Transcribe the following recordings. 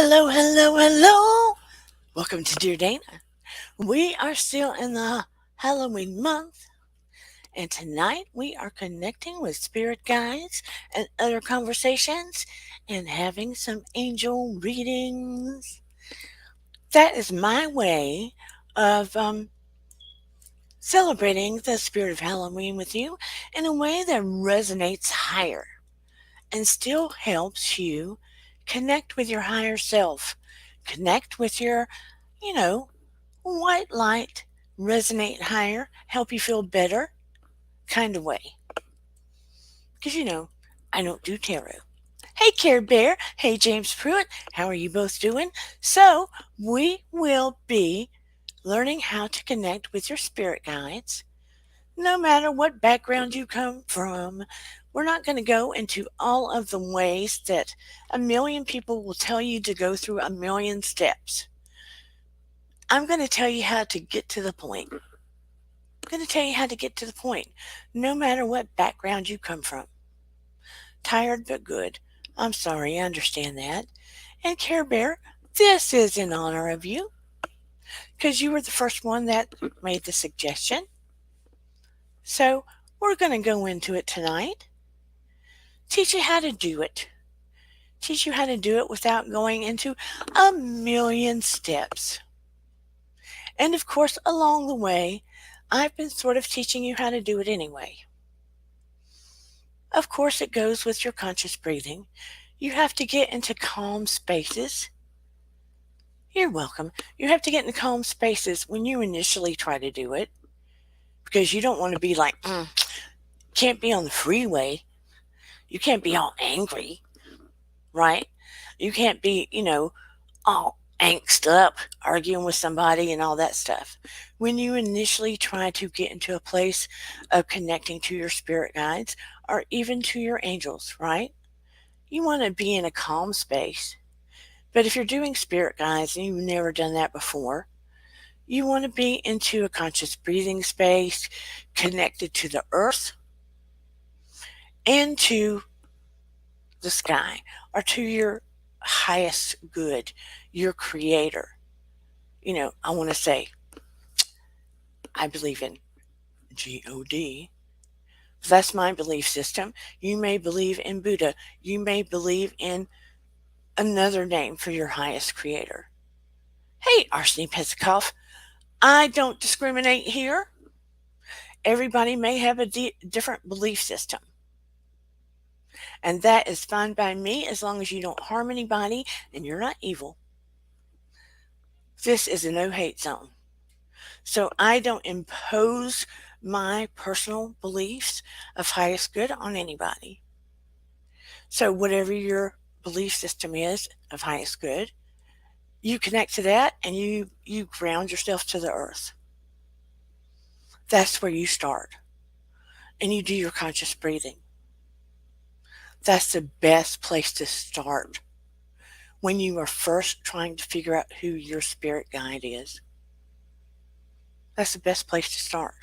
Hello, hello, hello. Welcome to Dear Dana. We are still in the Halloween month, and tonight we are connecting with spirit guides and other conversations and having some angel readings. That is my way of celebrating the spirit of Halloween with you in a way that resonates higher and still helps you connect with your higher self, connect with your, you know, white light, resonate higher, help you feel better kind of way. Because, I don't do tarot. Hey, Care Bear. Hey, James Pruitt. How are you both doing? So, we will be learning how to connect with your spirit guides. No matter what background you come from, we're not going to go into all of the ways that a million people will tell you to go through a million steps. I'm going to tell you how to get to the point. I'm going to tell you how to get to the point, no matter what background you come from. Tired but good. I'm sorry, I understand that. And Care Bear, this is in honor of you, because you were the first one that made the suggestion. So we're going to go into it tonight. Teach you how to do it. Teach you how to do it without going into a million steps. And of course, along the way, I've been sort of teaching you how to do it anyway. Of course, it goes with your conscious breathing. You have to get into calm spaces. You're welcome. You have to get into calm spaces when you initially try to do it because you don't want to be like, can't be on the freeway. You can't be all angry, right? You can't be, all angst up, arguing with somebody and all that stuff. When you initially try to get into a place of connecting to your spirit guides or even to your angels, right? You want to be in a calm space. But if you're doing spirit guides and you've never done that before, you want to be into a conscious breathing space, connected to the earth and to the sky or to your highest good, your creator. I want to say, I believe in God. That's my belief system. You may believe in Buddha. You may believe in another name for your highest creator. Hey, Arseny Peskov, I don't discriminate here. Everybody may have a different belief system. And that is fine by me as long as you don't harm anybody and you're not evil. This is a no hate zone. So I don't impose my personal beliefs of highest good on anybody. So whatever your belief system is of highest good, you connect to that and you ground yourself to the earth. That's where you start. And you do your conscious breathing. That's the best place to start when you are first trying to figure out who your spirit guide is. That's the best place to start.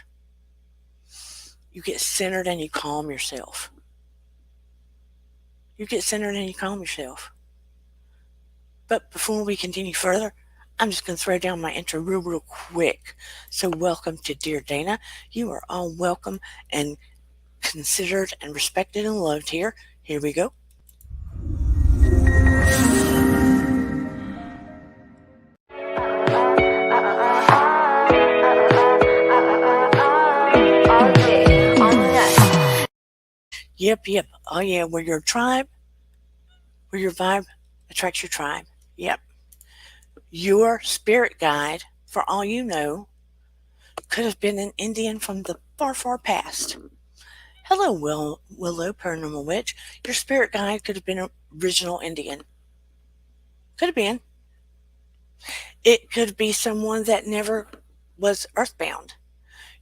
You get centered and you calm yourself. You get centered and you calm yourself. But before we continue further, I'm just going to throw down my intro real quick. So welcome to Dear Dana. You are all welcome and considered and respected and loved here. Here we go. Yep. Oh yeah, we're your tribe, where your vibe attracts your tribe. Yep. Your spirit guide, for all you know, could have been an Indian from the far past. Hello, Willow, Paranormal Witch. Your spirit guide could have been an original Indian. Could have been. It could be someone that never was earthbound.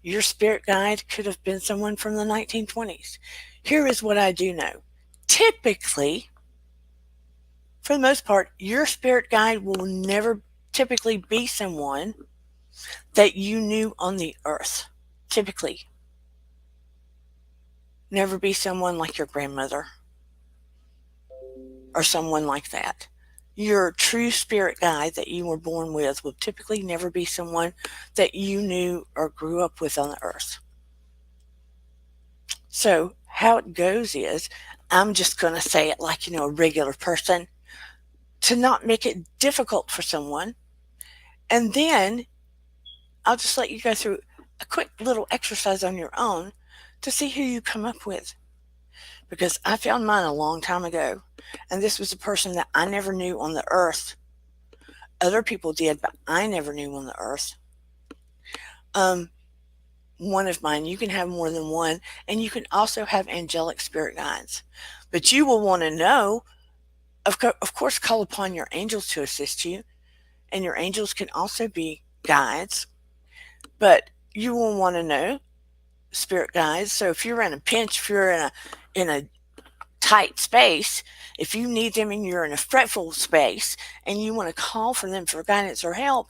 Your spirit guide could have been someone from the 1920s. Here is what I do know. Typically, for the most part, your spirit guide will never typically be someone that you knew on the earth. Typically. Never be someone like your grandmother or someone like that. Your true spirit guide that you were born with will typically never be someone that you knew or grew up with on the earth. So, how it goes is, I'm just going to say it like, a regular person to not make it difficult for someone. And then I'll just let you go through a quick little exercise on your own to see who you come up with. Because I found mine a long time ago, and this was a person that I never knew on the earth. Other people did, but I never knew on the earth. One of mine, you can have more than one, and you can also have angelic spirit guides. But you will want to know, of course, call upon your angels to assist you, and your angels can also be guides. But you will want to know spirit guides. So if you're in a pinch, if you're in a tight space, if you need them and you're in a fretful space and you want to call for them for guidance or help,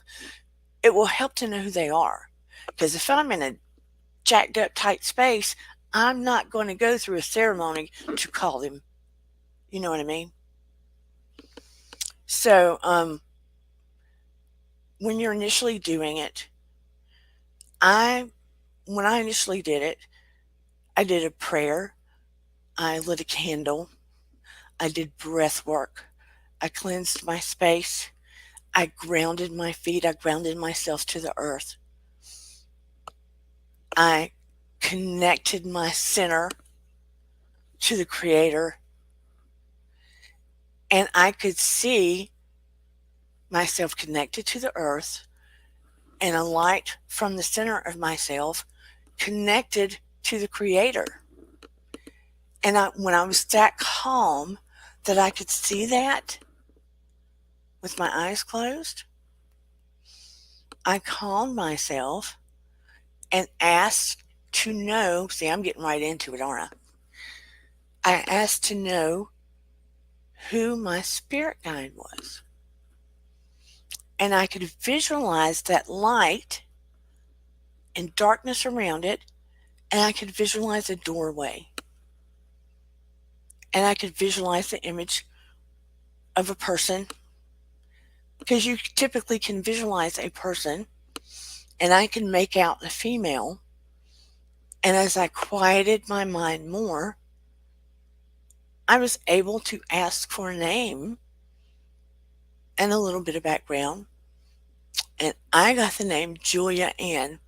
it will help to know who they are. Because if I'm in a jacked up tight space, I'm not going to go through a ceremony to call them. You know what I mean? So when you're initially doing it, when I initially did it, I did a prayer, I lit a candle, I did breath work, I cleansed my space, I grounded my feet, I grounded myself to the earth. I connected my center to the Creator, and I could see myself connected to the earth and a light from the center of myself connected to the Creator. And when I was that calm that I could see that with my eyes closed, I calmed myself and asked to know. See, I'm getting right into it, aren't I? I asked to know who my spirit guide was. And I could visualize that light and darkness around it, and I could visualize a doorway. And I could visualize the image of a person, because you typically can visualize a person, and I can make out a female. And as I quieted my mind more, I was able to ask for a name and a little bit of background. And I got the name Julia Ann,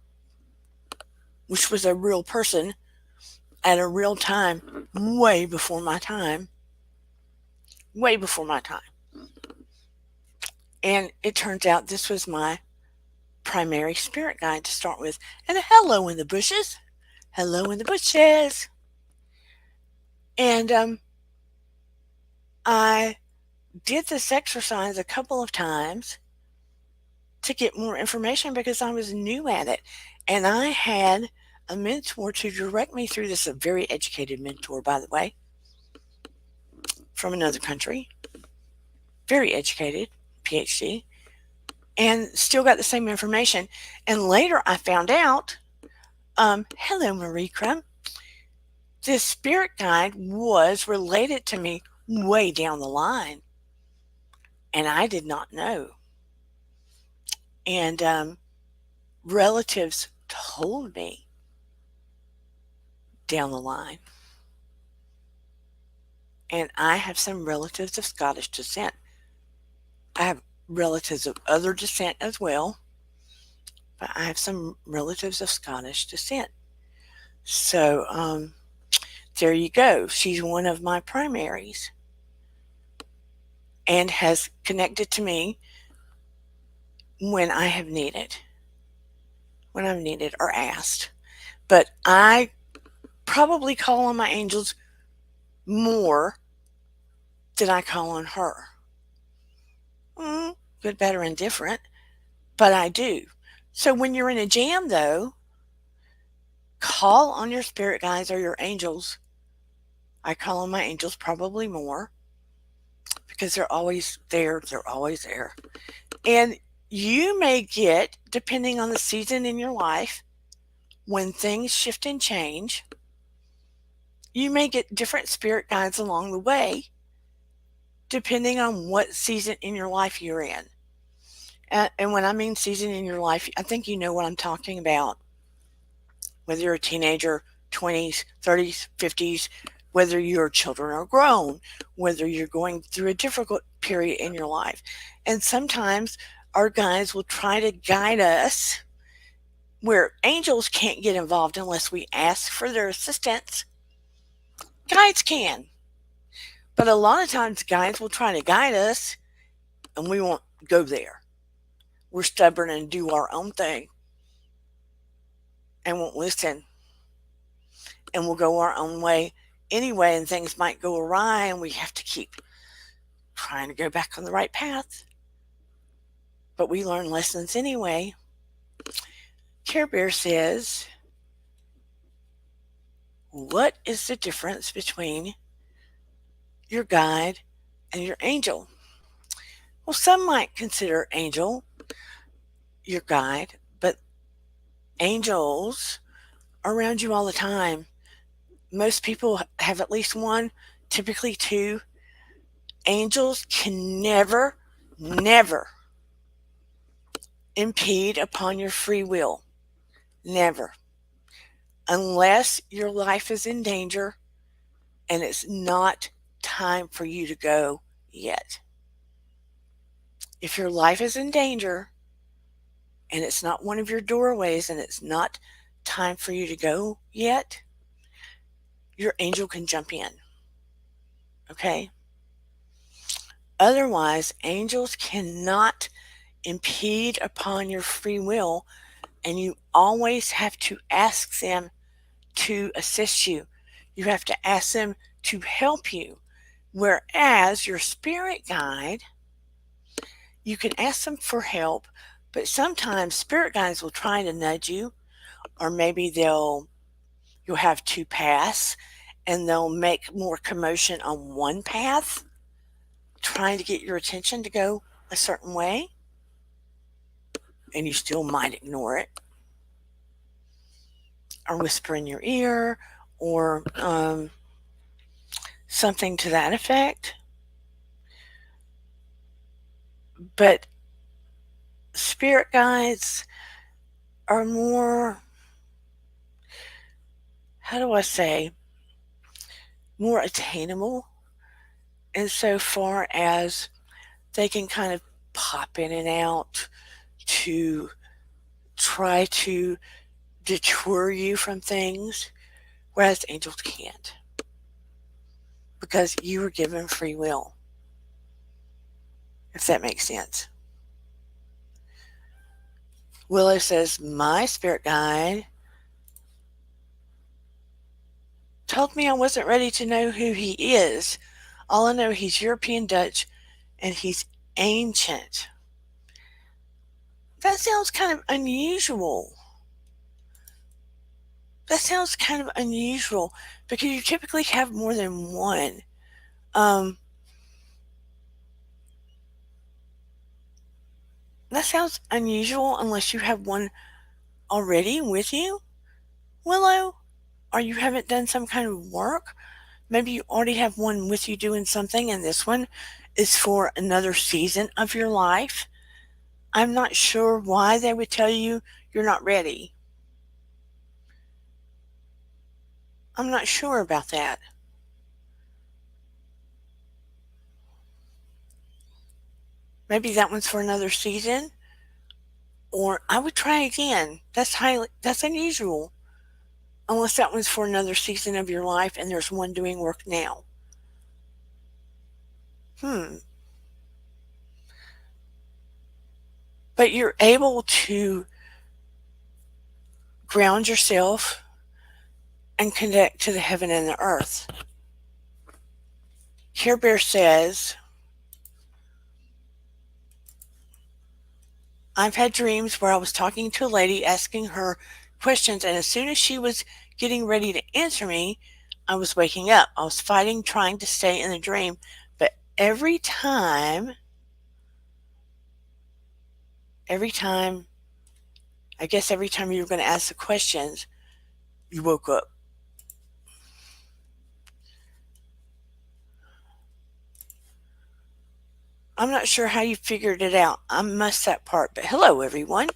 which was a real person at a real time, way before my time. Way before my time. And it turns out this was my primary spirit guide to start with. And a hello in the bushes. Hello in the bushes. And I did this exercise a couple of times to get more information because I was new at it. And I had a mentor to direct me through this, a very educated mentor, by the way, from another country. Very educated, PhD, and still got the same information. And later I found out, hello, Marie Crumb, this spirit guide was related to me way down the line. And I did not know. And relatives told me down the line. And I have some relatives of Scottish descent. I have relatives of other descent as well, but I have some relatives of Scottish descent. So there you go. She's one of my primaries and has connected to me when I have needed, when I've needed or asked. But I probably call on my angels more than I call on her. Good, better, and different, but I do. So when you're in a jam, though, call on your spirit guides or your angels. I call on my angels probably more because they're always there. They're always there. And you may get, depending on the season in your life, when things shift and change, you may get different spirit guides along the way depending on what season in your life you're in. And when I mean season in your life, I think you know what I'm talking about. Whether you're a teenager, 20s, 30s, 50s, whether your children are grown, whether you're going through a difficult period in your life. And sometimes our guides will try to guide us where angels can't get involved unless we ask for their assistance. Guides can. But a lot of times, guides will try to guide us and we won't go there. We're stubborn and do our own thing and won't listen. And we'll go our own way anyway, and things might go awry, and we have to keep trying to go back on the right path. But we learn lessons anyway. Care Bear says, what is the difference between your guide and your angel? Well, some might consider angel your guide, but angels are around you all the time. Most people have at least one, typically two. Angels can never, never impede upon your free will. Never. Unless your life is in danger and it's not time for you to go yet. If your life is in danger and it's not one of your doorways and it's not time for you to go yet, your angel can jump in. Okay? Otherwise, angels cannot impede upon your free will, and you always have to ask them to assist you. You have to ask them to help you. Whereas your spirit guide, you can ask them for help, but sometimes spirit guides will try to nudge you, or maybe you'll have two paths and they'll make more commotion on one path, trying to get your attention to go a certain way, and you still might ignore it or whisper in your ear or something to that effect. But spirit guides are more, how do I say, more attainable insofar as they can kind of pop in and out to try to detour you from things, whereas angels can't, because you were given free will, if that makes sense. Willow says, my spirit guide told me I wasn't ready to know who he is. All I know, he's European Dutch and he's ancient. That sounds kind of unusual. That sounds kind of unusual because you typically have more than one. That sounds unusual unless you have one already with you, Willow, or you haven't done some kind of work. Maybe you already have one with you doing something, and this one is for another season of your life. I'm not sure why they would tell you you're not ready. I'm not sure about that. Maybe that one's for another season, or I would try again. That's unusual. Unless that one's for another season of your life and there's one doing work now. But you're able to ground yourself and connect to the heaven and the earth. Care Bear says, I've had dreams where I was talking to a lady asking her questions, and as soon as she was getting ready to answer me, I was waking up. I was fighting, trying to stay in the dream, but every time, I guess every time you were going to ask the questions, you woke up. I'm not sure how you figured it out. I missed that part, but hello, everyone.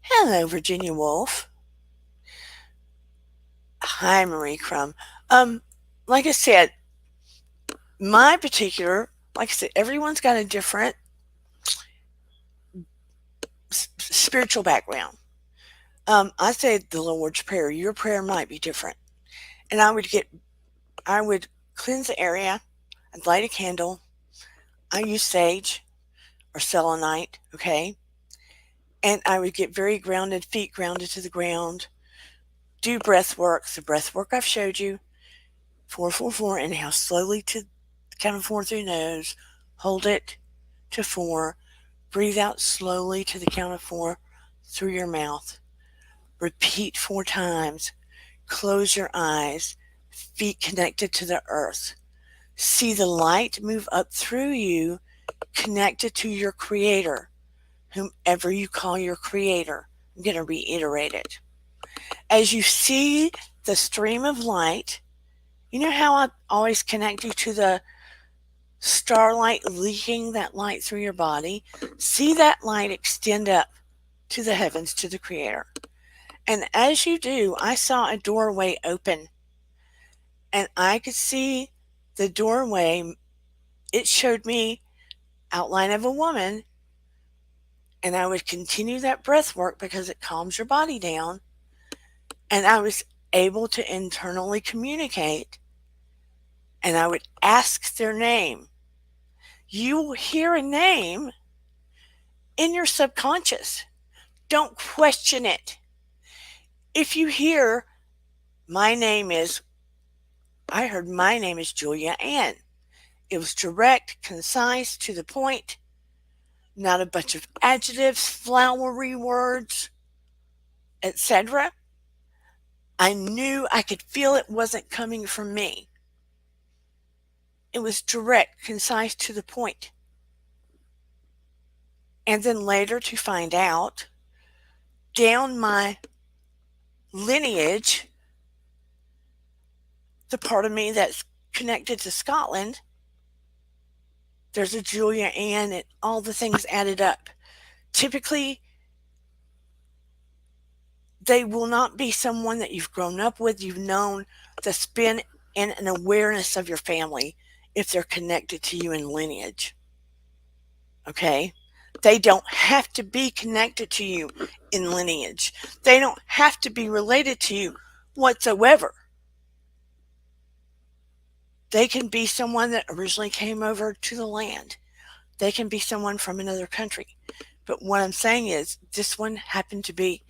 Hello, Virginia Woolf. Hi, Marie Crum. Like I said, my particular, like I said, everyone's got a different spiritual background. I say the Lord's Prayer. Your prayer might be different. And I would cleanse the area. I'd light a candle. I use sage or selenite, okay? And I would get very grounded, feet grounded to the ground. Do breath work. The breath work I've showed you. 4-4-4. Inhale slowly to the count of 4 through your nose. Hold it to 4. Breathe out slowly to the count of 4 through your mouth. Repeat 4 times. Close your eyes. Feet connected to the earth. See the light move up through you, connected to your creator, whomever you call your creator. I'm going to reiterate it. As you see the stream of light, you know how I always connect you to the starlight leaking that light through your body? See that light extend up to the heavens, to the creator. And as you do, I saw a doorway open, and I could see the doorway. It showed me outline of a woman, and I would continue that breath work because it calms your body down, and I was able to internally communicate, and I would ask their name. You will hear a name in your subconscious. Don't question it. If you hear, I heard my name is Julia Ann. It was direct, concise, to the point, not a bunch of adjectives, flowery words, etc. I knew, I could feel it wasn't coming from me. It was direct, concise, to the point. And then later to find out, down my lineage, the part of me that's connected to Scotland, there's a Julia Ann, and all the things added up. Typically, they will not be someone that you've grown up with, you've known, that's been in an awareness of your family if they're connected to you in lineage. Okay? They don't have to be connected to you in lineage. They don't have to be related to you whatsoever. They can be someone that originally came over to the land. They can be someone from another country. But what I'm saying is, this one happened to be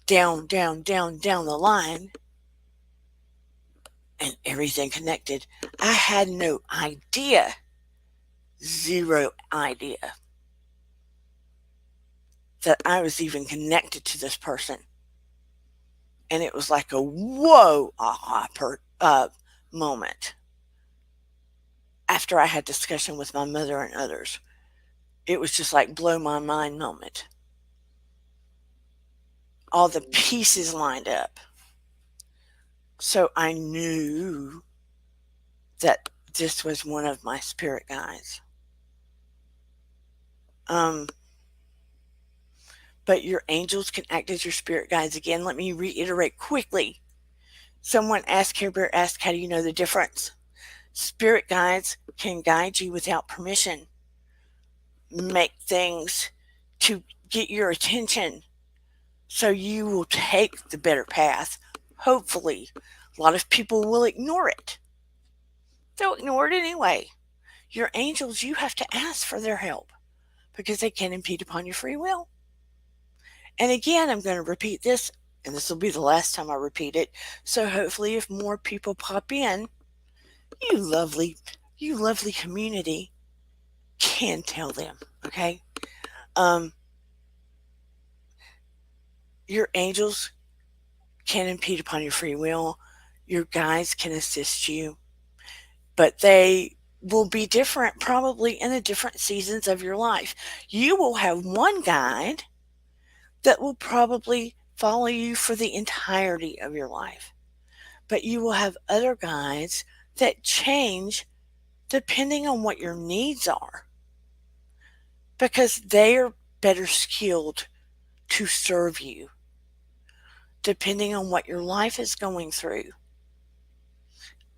down the line, and everything connected. I had no idea, zero idea, that I was even connected to this person. And it was like a whoa aha moment after I had discussion with my mother and others. It was just like blow my mind moment. All the pieces lined up. So I knew that this was one of my spirit guides. But your angels can act as your spirit guides again. Let me reiterate quickly. Someone asked, Care Bear asked, how do you know the difference? Spirit guides can guide you without permission, make things to get your attention so you will take the better path. Hopefully, a lot of people will ignore it. They'll ignore it anyway. Your angels, you have to ask for their help because they can impede upon your free will. And again, I'm going to repeat this, and this will be the last time I repeat it. So hopefully, if more people pop in, you lovely community can tell them, okay? Your angels can impede upon your free will. Your guides can assist you, but they will be different probably in the different seasons of your life. You will have one guide that will probably follow you for the entirety of your life, but you will have other guides that change depending on what your needs are. because they are better skilled to serve you, depending on what your life is going through.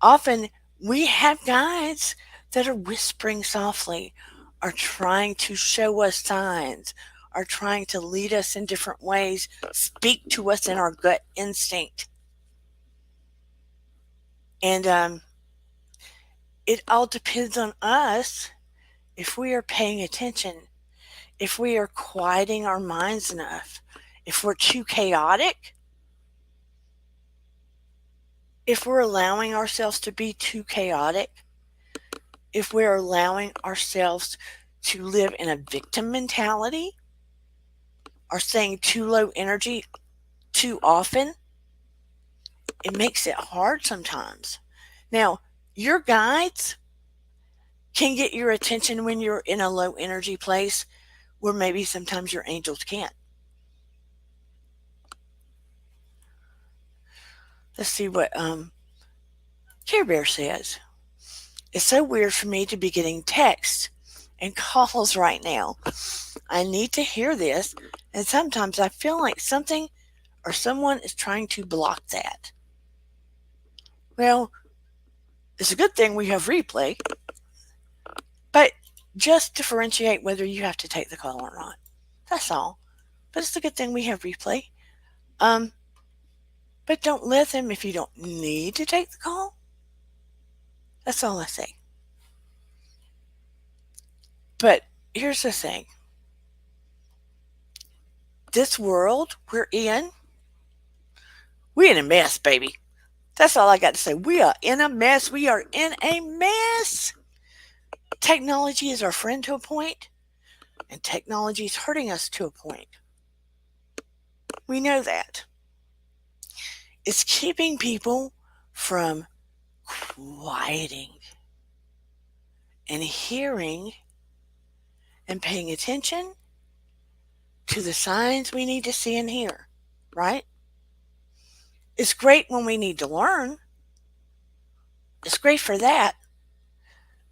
Often we have guides that are whispering softly, are trying to show us signs, are trying to lead us in different ways, speak to us in our gut instinct. And it all depends on us if we are paying attention, if we are quieting our minds enough, if we're too chaotic, if we're allowing ourselves to be too chaotic, if we're allowing ourselves to live in a victim mentality, or staying too low energy too often, it makes it hard sometimes. Now, your guides can get your attention when you're in a low energy place where maybe sometimes your angels can't. Let's see what Care Bear says. It's so weird for me to be getting texts and calls right now. I need to hear this, and sometimes I feel like something or someone is trying to block that. Well, it's a good thing we have replay, but just differentiate whether you have to take the call or not. That's all. But it's a good thing we have replay. Um, but don't let them if you don't need to take the call. That's all I say. But here's the thing. This world we're in, we in a mess, baby. That's all I got to say. We are in a mess. We are in a mess. Technology is our friend to a point, and technology is hurting us to a point. We know that. It's keeping people from quieting and hearing and paying attention to the signs we need to see and hear, right? It's great when we need to learn. It's great for that.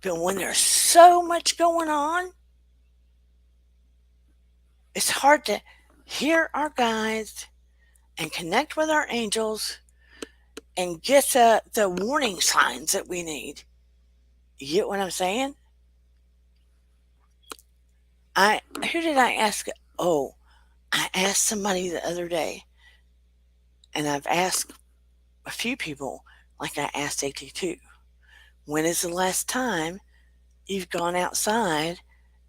But when there's so much going on, it's hard to hear our guides and connect with our angels and get the warning signs that we need. You get what I'm saying? Who did I ask? Oh, I asked somebody the other day, and I've asked a few people, like I asked AT2, when is the last time you've gone outside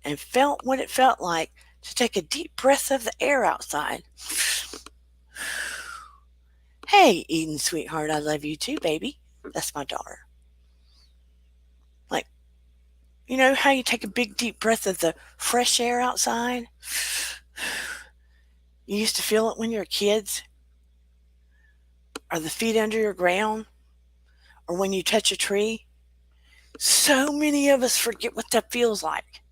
and felt what it felt like to take a deep breath of the air outside? Hey, Eden, sweetheart, I love you too, baby. That's my daughter. Like, you know how you take a big deep breath of the fresh air outside? You used to feel it when you were kids? Or the feet under your ground? Or when you touch a tree? So many of us forget what that feels like.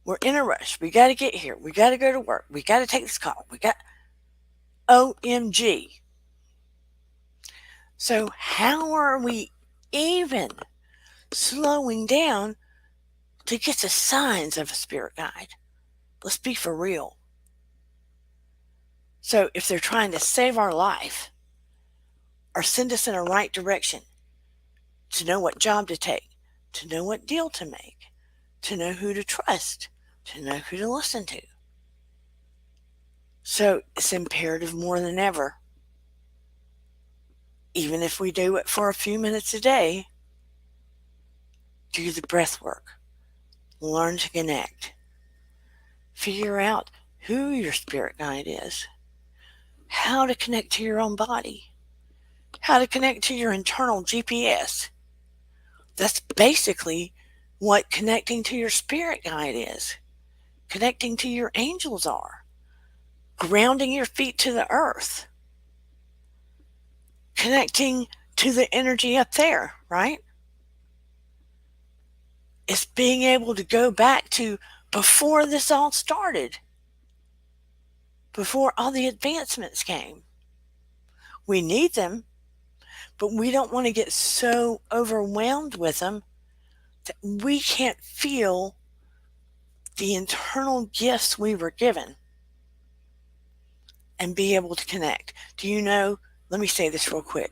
We're in a rush. We got to get here. We got to go to work. We got to take this call. We got OMG. So, how are we even slowing down to get the signs of a spirit guide? Let's be for real. So, if they're trying to save our life or send us in a right direction, to know what job to take, to know what deal to make, to know who to trust, to know who to listen to. So, it's imperative more than ever, even if we do it for a few minutes a day, do the breath work. Learn to connect. Figure out who your spirit guide is. How to connect to your own body. How to connect to your internal GPS. That's basically what connecting to your spirit guide is. Connecting to your angels are. Grounding your feet to the earth. Connecting to the energy up there, right? It's being able to go back to before this all started, before all the advancements came. We need them, but we don't want to get so overwhelmed with them that we can't feel the internal gifts we were given and be able to connect. Do you know? Let me say this real quick.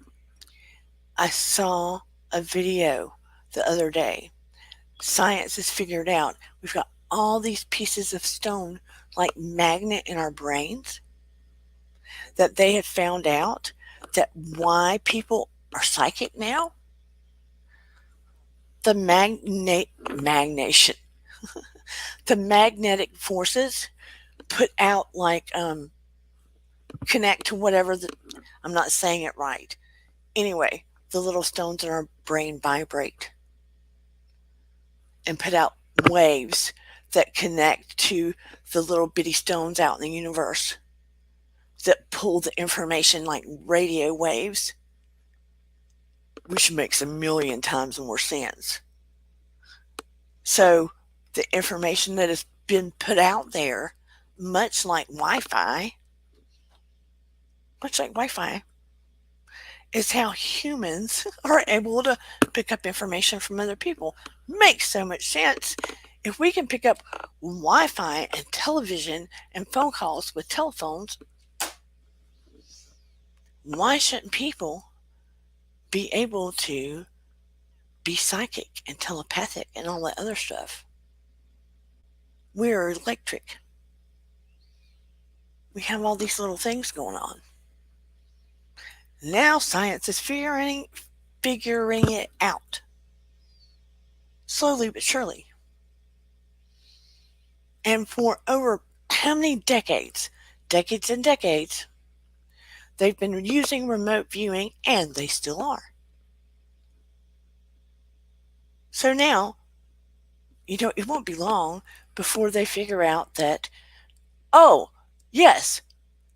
I saw a video the other day. Science has figured out we've got all these pieces of stone like magnet in our brains that they have found out that why people are psychic now. The magnation, the magnetic forces put out like connect to whatever I'm not saying it right. Anyway, the little stones in our brain vibrate and put out waves that connect to the little bitty stones out in the universe that pull the information like radio waves, which makes a million times more sense. So the information that has been put out there, much like Wi-Fi, is how humans are able to pick up information from other people. Makes so much sense. If we can pick up Wi-Fi and television and phone calls with telephones, why shouldn't people be able to be psychic and telepathic and all that other stuff? We're electric. We have all these little things going on. Now science is figuring it out. Slowly but surely. And for over how many decades and decades, they've been using remote viewing, and they still are. So now, it won't be long before they figure out that, oh, yes,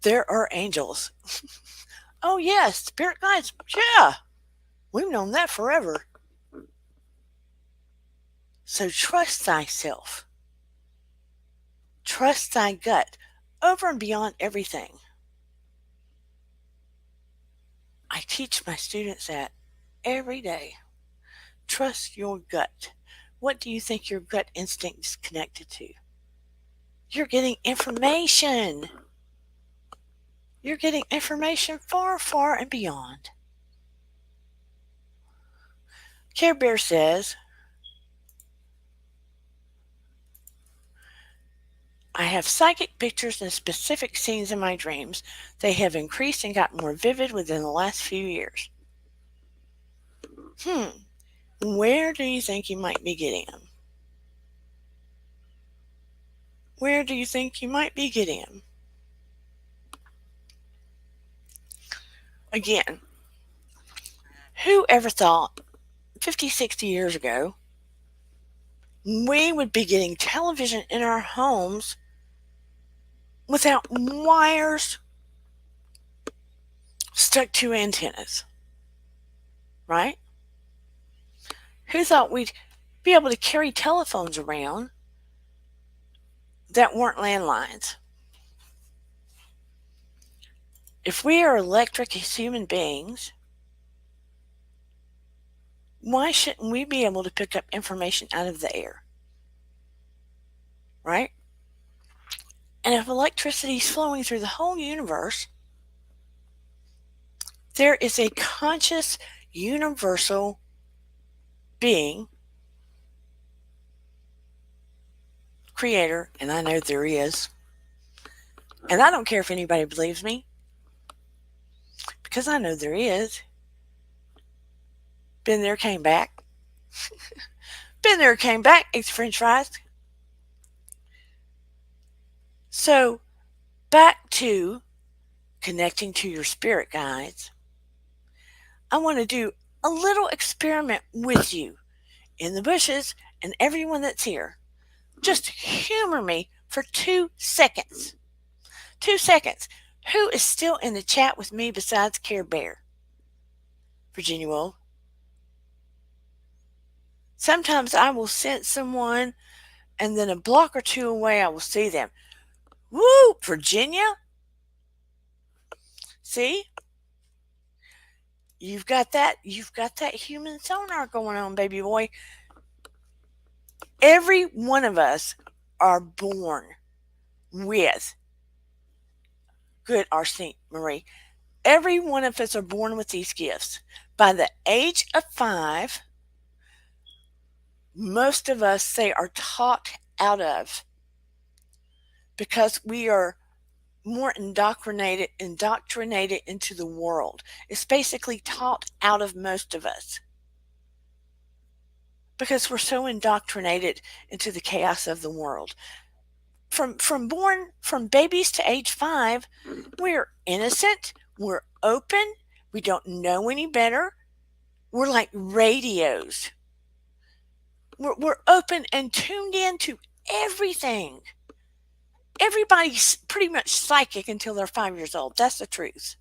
there are angels. Oh, yes, spirit guides. Yeah, we've known that forever. So trust thyself. Trust thy gut over and beyond everything. I teach my students that every day. Trust your gut. What do you think your gut instinct is connected to? You're getting information. You're getting information far, far and beyond. Care Bear says, I have psychic pictures and specific scenes in my dreams. They have increased and gotten more vivid within the last few years. Where do you think you might be getting them? Where do you think you might be getting them? Again, who ever thought 50, 60 years ago we would be getting television in our homes without wires stuck to antennas? Right? Who thought we'd be able to carry telephones around that weren't landlines? If we are electric as human beings, why shouldn't we be able to pick up information out of the air? Right? And if electricity is flowing through the whole universe, there is a conscious, universal being, creator, and I know there is. And I don't care if anybody believes me, because I know there is. Been there, came back. Been there, came back, ate french fries. So, back to connecting to your spirit guides. I want to do a little experiment with you in the bushes and everyone that's here. Just humor me for 2 seconds. 2 seconds. Who is still in the chat with me besides Care Bear? Virginia Wold. Sometimes I will sense someone, and then a block or two away I will see them. Woo! Virginia? See? You've got that human sonar going on, baby boy. Every one of us are born with, good Arsene Marie, every one of us are born with these gifts. By the age of 5, most of us, they are taught out of, because we are more indoctrinated into the world. It's basically taught out of most of us because we're so indoctrinated into the chaos of the world. From babies to age 5, we're innocent, we're open, we don't know any better. We're like radios. We're open and tuned in to everything. Everybody's pretty much psychic until they're 5 years old. That's the truth.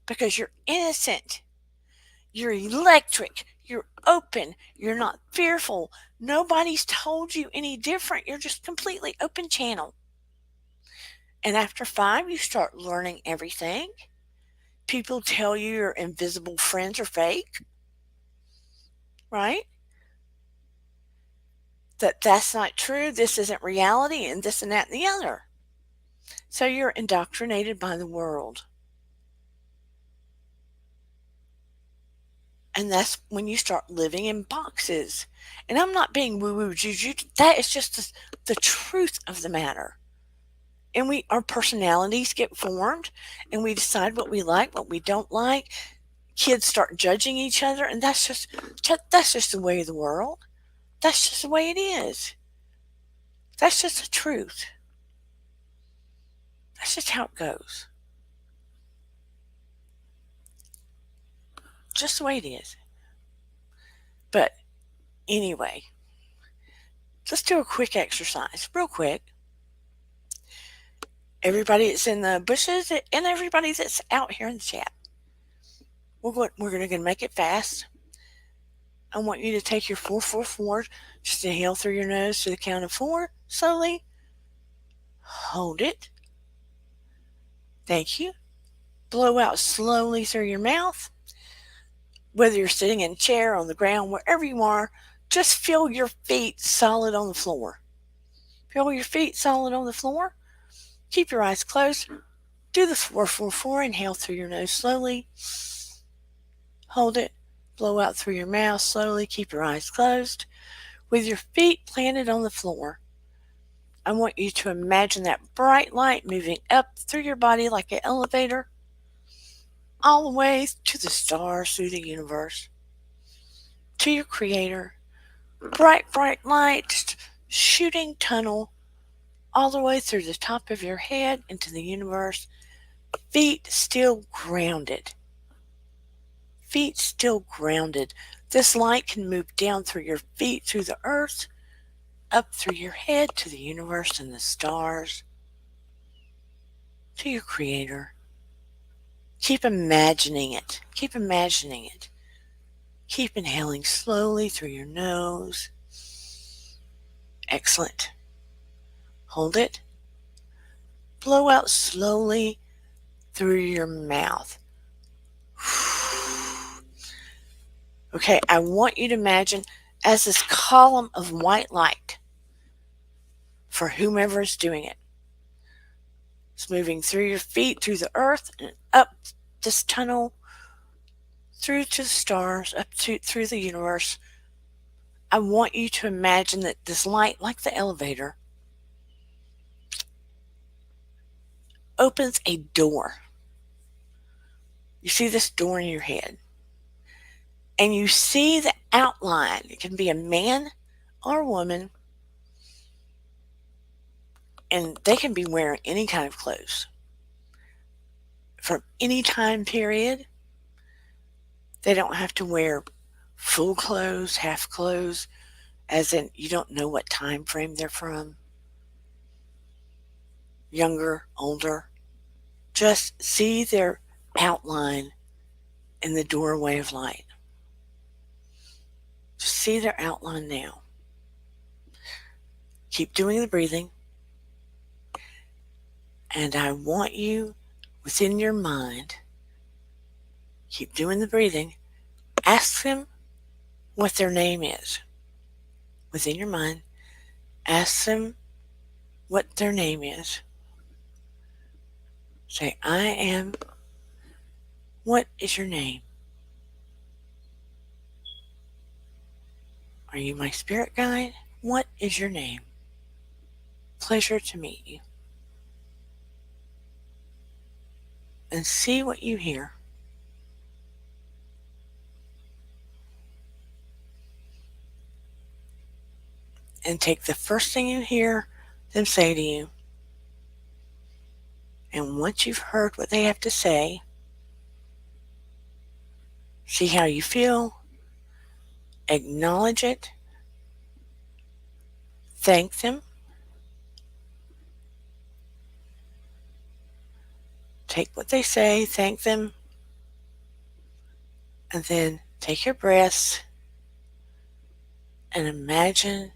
Because you're innocent. You're electric. You're open. You're not fearful. Nobody's told you any different. You're just completely open channel. And after 5, you start learning everything. People tell you your invisible friends are fake, right? That's not true. This isn't reality, and this and that and the other. So you're indoctrinated by the world. And that's when you start living in boxes. And I'm not being woo-woo juju. That is just the truth of the matter. And our personalities get formed, and we decide what we like, what we don't like. Kids start judging each other, and that's just the way of the world. That's just the way it is. That's just the truth. That's just how it goes. Just the way it is. But anyway, let's do a quick exercise, real quick. Everybody that's in the bushes and everybody that's out here in the chat, we're going to make it fast. I want you to take your 4-4-4, just inhale through your nose to the count of 4, slowly. Hold it. Thank you. Blow out slowly through your mouth. Whether you're sitting in a chair, on the ground, wherever you are, just feel your feet solid on the floor. Feel your feet solid on the floor. Keep your eyes closed. Do the 4-4-4. Inhale through your nose slowly. Hold it. Blow out through your mouth slowly. Keep your eyes closed. With your feet planted on the floor, I want you to imagine that bright light moving up through your body like an elevator, all the way to the stars, through the universe, to your Creator. Bright, bright light, shooting tunnel, all the way through the top of your head into the universe. Feet still grounded. Feet still grounded. This light can move down through your feet, through the earth, up through your head to the universe and the stars, to your Creator. Keep imagining it. Keep imagining it. Keep inhaling slowly through your nose. Excellent. Hold it. Blow out slowly through your mouth. Okay, I want you to imagine as this column of white light for whomever is doing it. It's moving through your feet, through the earth, and up this tunnel, through to the stars, through the universe. I want you to imagine that this light, like the elevator, opens a door. You see this door in your head. And you see the outline. It can be a man or a woman. And they can be wearing any kind of clothes. From any time period. They don't have to wear full clothes, half clothes, as in you don't know what time frame they're from. Younger, older. Just see their outline in the doorway of light. Just see their outline now. Keep doing the breathing. And I want you, within your mind, keep doing the breathing, ask them what their name is. Within your mind, ask them what their name is. Say, I am. What is your name? Are you my spirit guide? What is your name? Pleasure to meet you. And see what you hear. And take the first thing you hear them say to you. And once you've heard what they have to say, see how you feel, acknowledge it, thank them, take what they say, thank them, and then take your breaths and imagine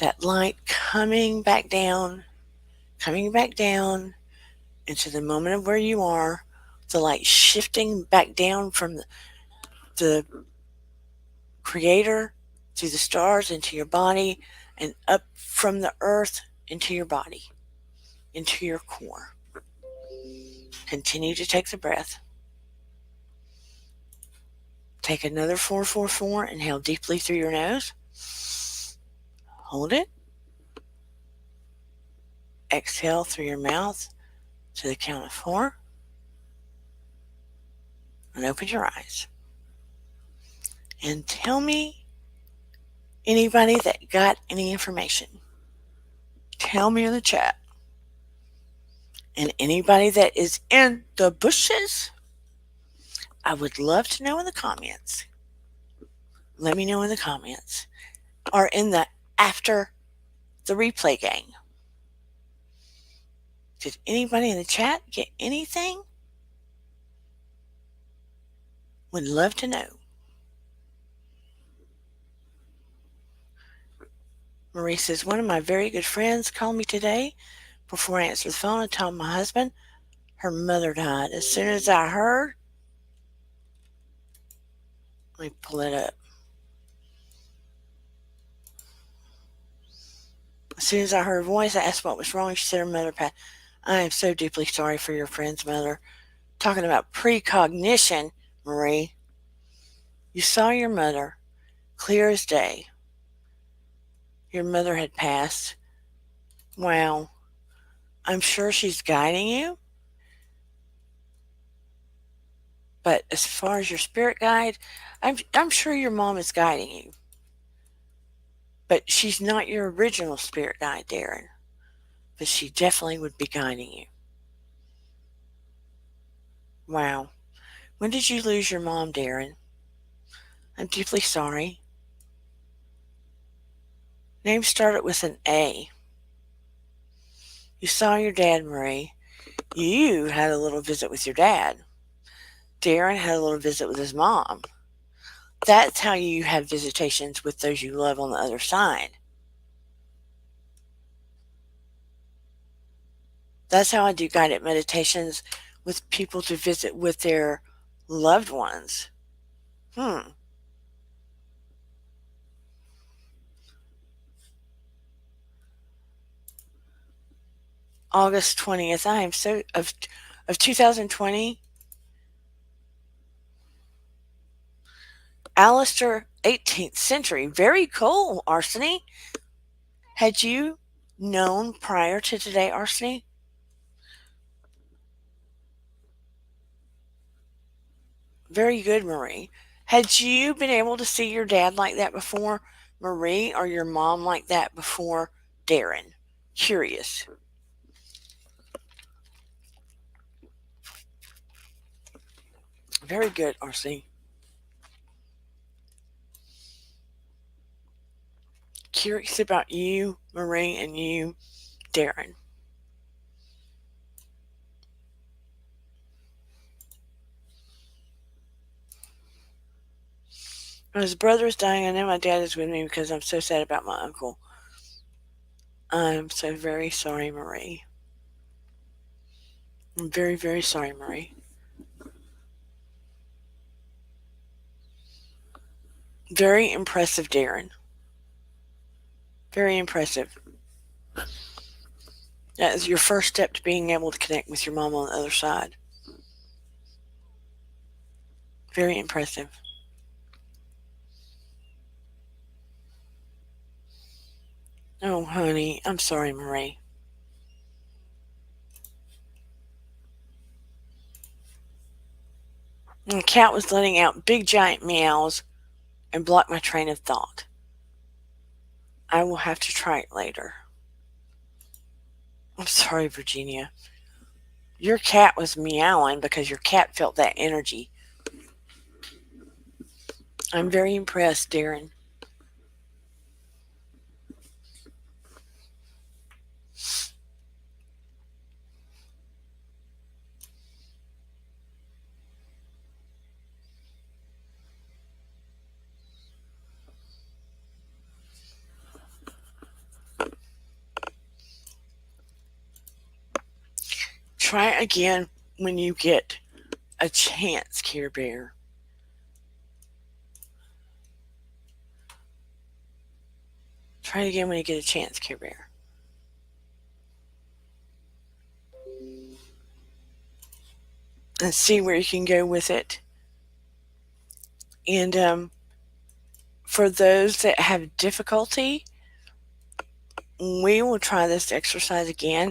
that light coming back down into the moment of where you are, the light shifting back down from the creator to the stars into your body and up from the earth into your body, into your core. Continue to take the breath. Take another 4-4-4. Inhale deeply through your nose. Hold it. Exhale through your mouth to the count of 4. And open your eyes. And tell me anybody that got any information. Tell me in the chat. And anybody that is in the bushes, I would love to know in the comments. Let me know in the comments. Or in the after the replay gang. Did anybody in the chat get anything? Would love to know. Marie says, one of my very good friends called me today. Before I answered the phone, I told my husband her mother died. As soon as I heard, let me pull it up. As soon as I heard her voice, I asked what was wrong. She said her mother passed. I am so deeply sorry for your friend's mother. Talking about precognition, Marie. You saw your mother, clear as day. Your mother had passed. Wow. I'm sure she's guiding you. But as far as your spirit guide, I'm sure your mom is guiding you. But she's not your original spirit guide, Darren. But she definitely would be guiding you. Wow. When did you lose your mom, Darren? I'm deeply sorry. Name started with an A. You saw your dad, Marie. You had a little visit with your dad. Darren had a little visit with his mom. That's how you have visitations with those you love on the other side. That's how I do guided meditations with people to visit with their loved ones. August 20th. I am so of 2020. Alistair, 18th century. Very cool, Arseny. Had you known prior to today, Arseny? Very good, Marie. Had you been able to see your dad like that before, Marie, or your mom like that before, Darren? Curious. Very good, Arseny. Curious about you, Marie, and you, Darren. When his brother is dying, I know my dad is with me because I'm so sad about my uncle. I'm so very sorry, Marie. I'm very, very sorry, Marie. Very impressive, Darren. Very impressive. That is your first step to being able to connect with your mom on the other side. Very impressive. Oh, honey, I'm sorry, Marie. And the cat was letting out big giant meows and blocked my train of thought. I will have to try it later. I'm sorry, Virginia. Your cat was meowing because your cat felt that energy. I'm very impressed, Darren. Try it again when you get a chance, Care Bear. Try it again when you get a chance, Care Bear. And see where you can go with it. And for those that have difficulty, we will try this exercise again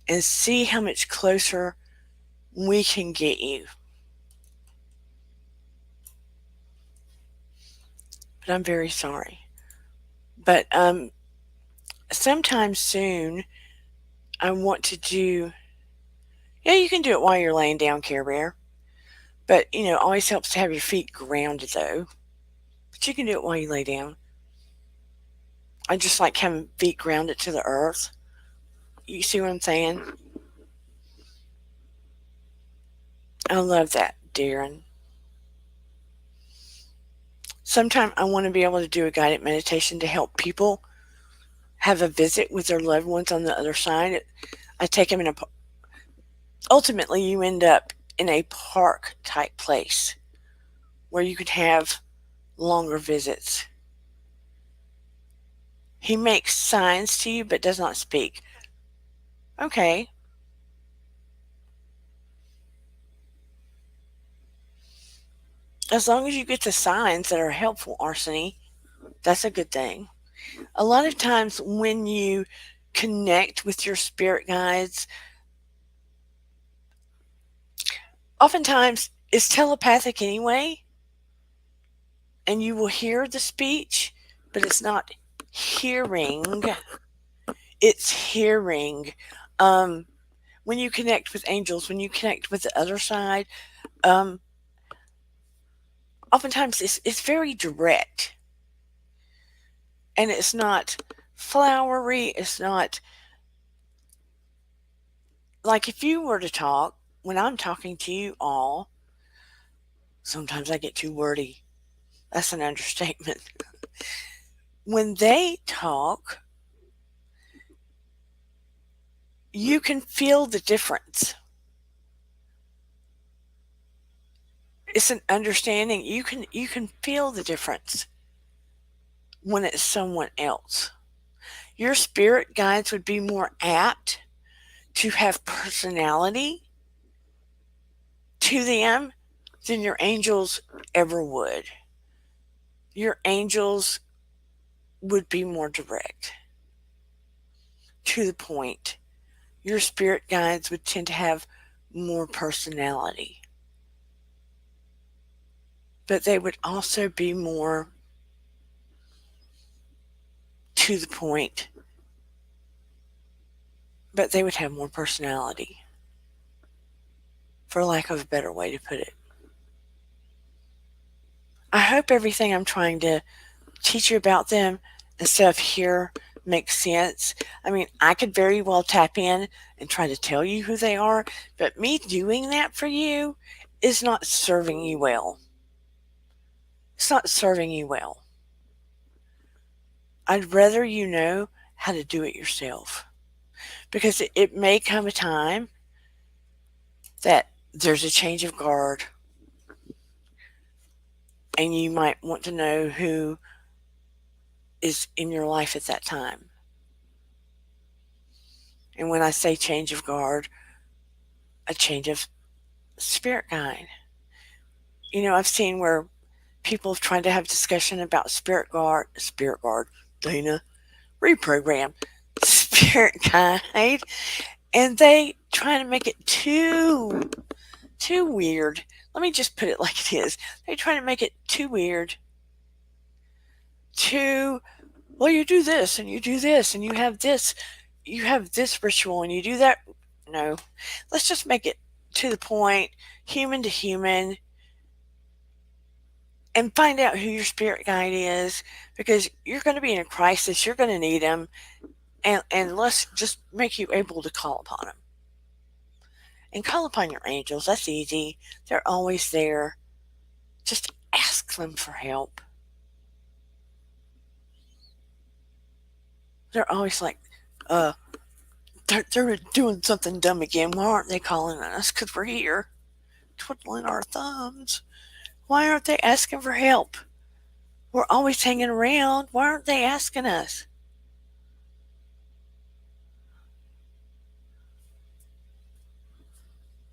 and see how much closer we can get you. But I'm very sorry. But sometime soon, I want to do. Yeah, you can do it while you're laying down, Care Bear. But always helps to have your feet grounded though. But you can do it while you lay down. I just like having feet grounded to the earth. You see what I'm saying? I love that, Darren. Sometime I want to be able to do a guided meditation to help people have a visit with their loved ones on the other side. I take them in a. Ultimately, you end up in a park type place where you can have longer visits. He makes signs to you but does not speak. Okay. As long as you get the signs that are helpful, Arseny, that's a good thing. A lot of times when you connect with your spirit guides, oftentimes it's telepathic anyway, and you will hear the speech, but it's not hearing, it's hearing. Um, when you connect with angels, when you connect with the other side, um, oftentimes it's very direct, and it's not flowery. It's not like if you were to talk, when I'm talking to you all, sometimes I get too wordy. That's an understatement. When they talk, you can feel the difference. It's an understanding. You can feel the difference when it's someone else. Your spirit guides would be more apt to have personality to them than your angels ever would. Your angels would be more direct, to the point. Your spirit guides would tend to have more personality, but they would also be more to the point, but they would have more personality, for lack of a better way to put it. I hope everything I'm trying to teach you about them and stuff here makes sense. I mean, I could very well tap in and try to tell you who they are, but me doing that for you is not serving you well. It's not serving you well. I'd rather you know how to do it yourself, because it may come a time that there's a change of guard and you might want to know who is in your life at that time. And when I say change of guard, a change of spirit guide. I've seen where people have tried to have discussion about spirit guard, Dana, reprogram, spirit guide, and they try to make it too weird. Let me just put it like it is. They try to make it too weird. Too, well, you do this and you do this and you have this ritual and you do that. No, let's just make it to the point, human to human, and find out who your spirit guide is, because you're going to be in a crisis. You're going to need them, and let's just make you able to call upon them. And call upon your angels. That's easy. They're always there. Just ask them for help. They're always like, they're doing something dumb again. Why aren't they calling on us? Because we're here, twiddling our thumbs. Why aren't they asking for help? We're always hanging around. Why aren't they asking us?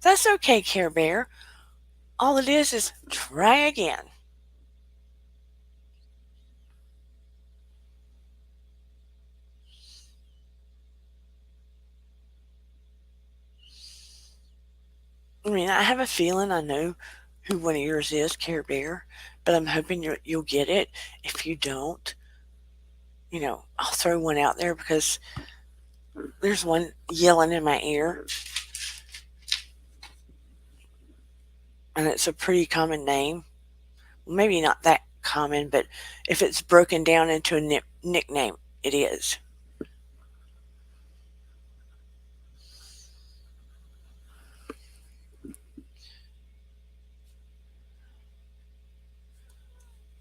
That's okay, Care Bear. All it is try again. I mean, I have a feeling I know who one of yours is, Care Bear, but I'm hoping you'll get it. If you don't, I'll throw one out there, because there's one yelling in my ear, and it's a pretty common name. Maybe not that common, but if it's broken down into a nickname, it is.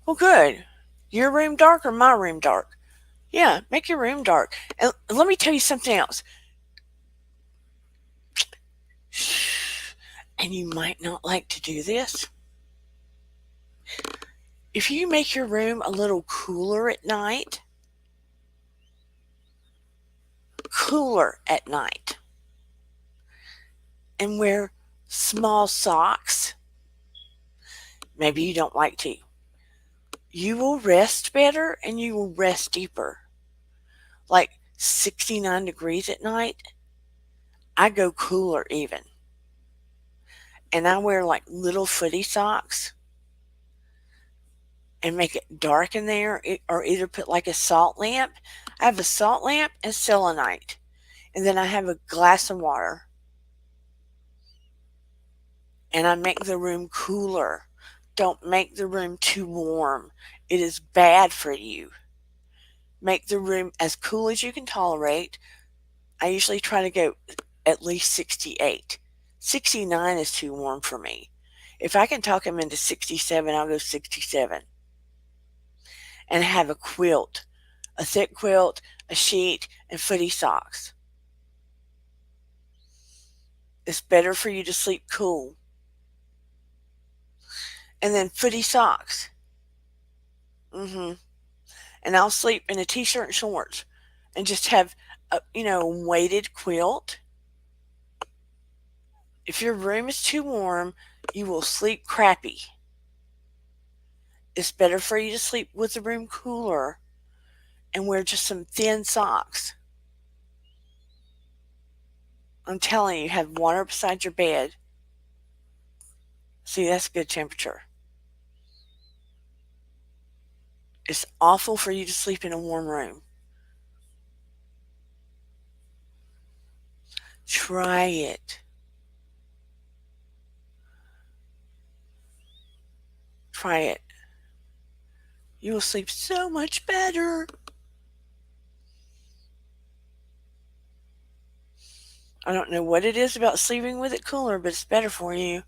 Well, good. Your room dark or my room dark? Yeah, make your room dark. And let me tell you something else. And you might not like to do this. If you make your room a little cooler at night, and wear small socks, maybe you don't like to, you will rest better and you will rest deeper. Like 69 degrees at night, I go cooler even. And I wear like little footy socks and make it dark in there, or either put like a salt lamp. I have a salt lamp and selenite, and then I have a glass of water, and I make the room cooler. Don't make the room too warm. It is bad for you. Make the room as cool as you can tolerate. I usually try to go at least 68. 69 is too warm for me. If I can talk them into 67, I'll go 67. And have a quilt, a thick quilt, a sheet, and footy socks. It's better for you to sleep cool. And then footy socks. And I'll sleep in a t-shirt and shorts, and just have a weighted quilt. If your room is too warm, you will sleep crappy. It's better for you to sleep with the room cooler and wear just some thin socks. I'm telling you, have water beside your bed. See, that's good temperature. It's awful for you to sleep in a warm room. Try it. Try it. You will sleep so much better. I don't know what it is about sleeping with it cooler, but it's better for you.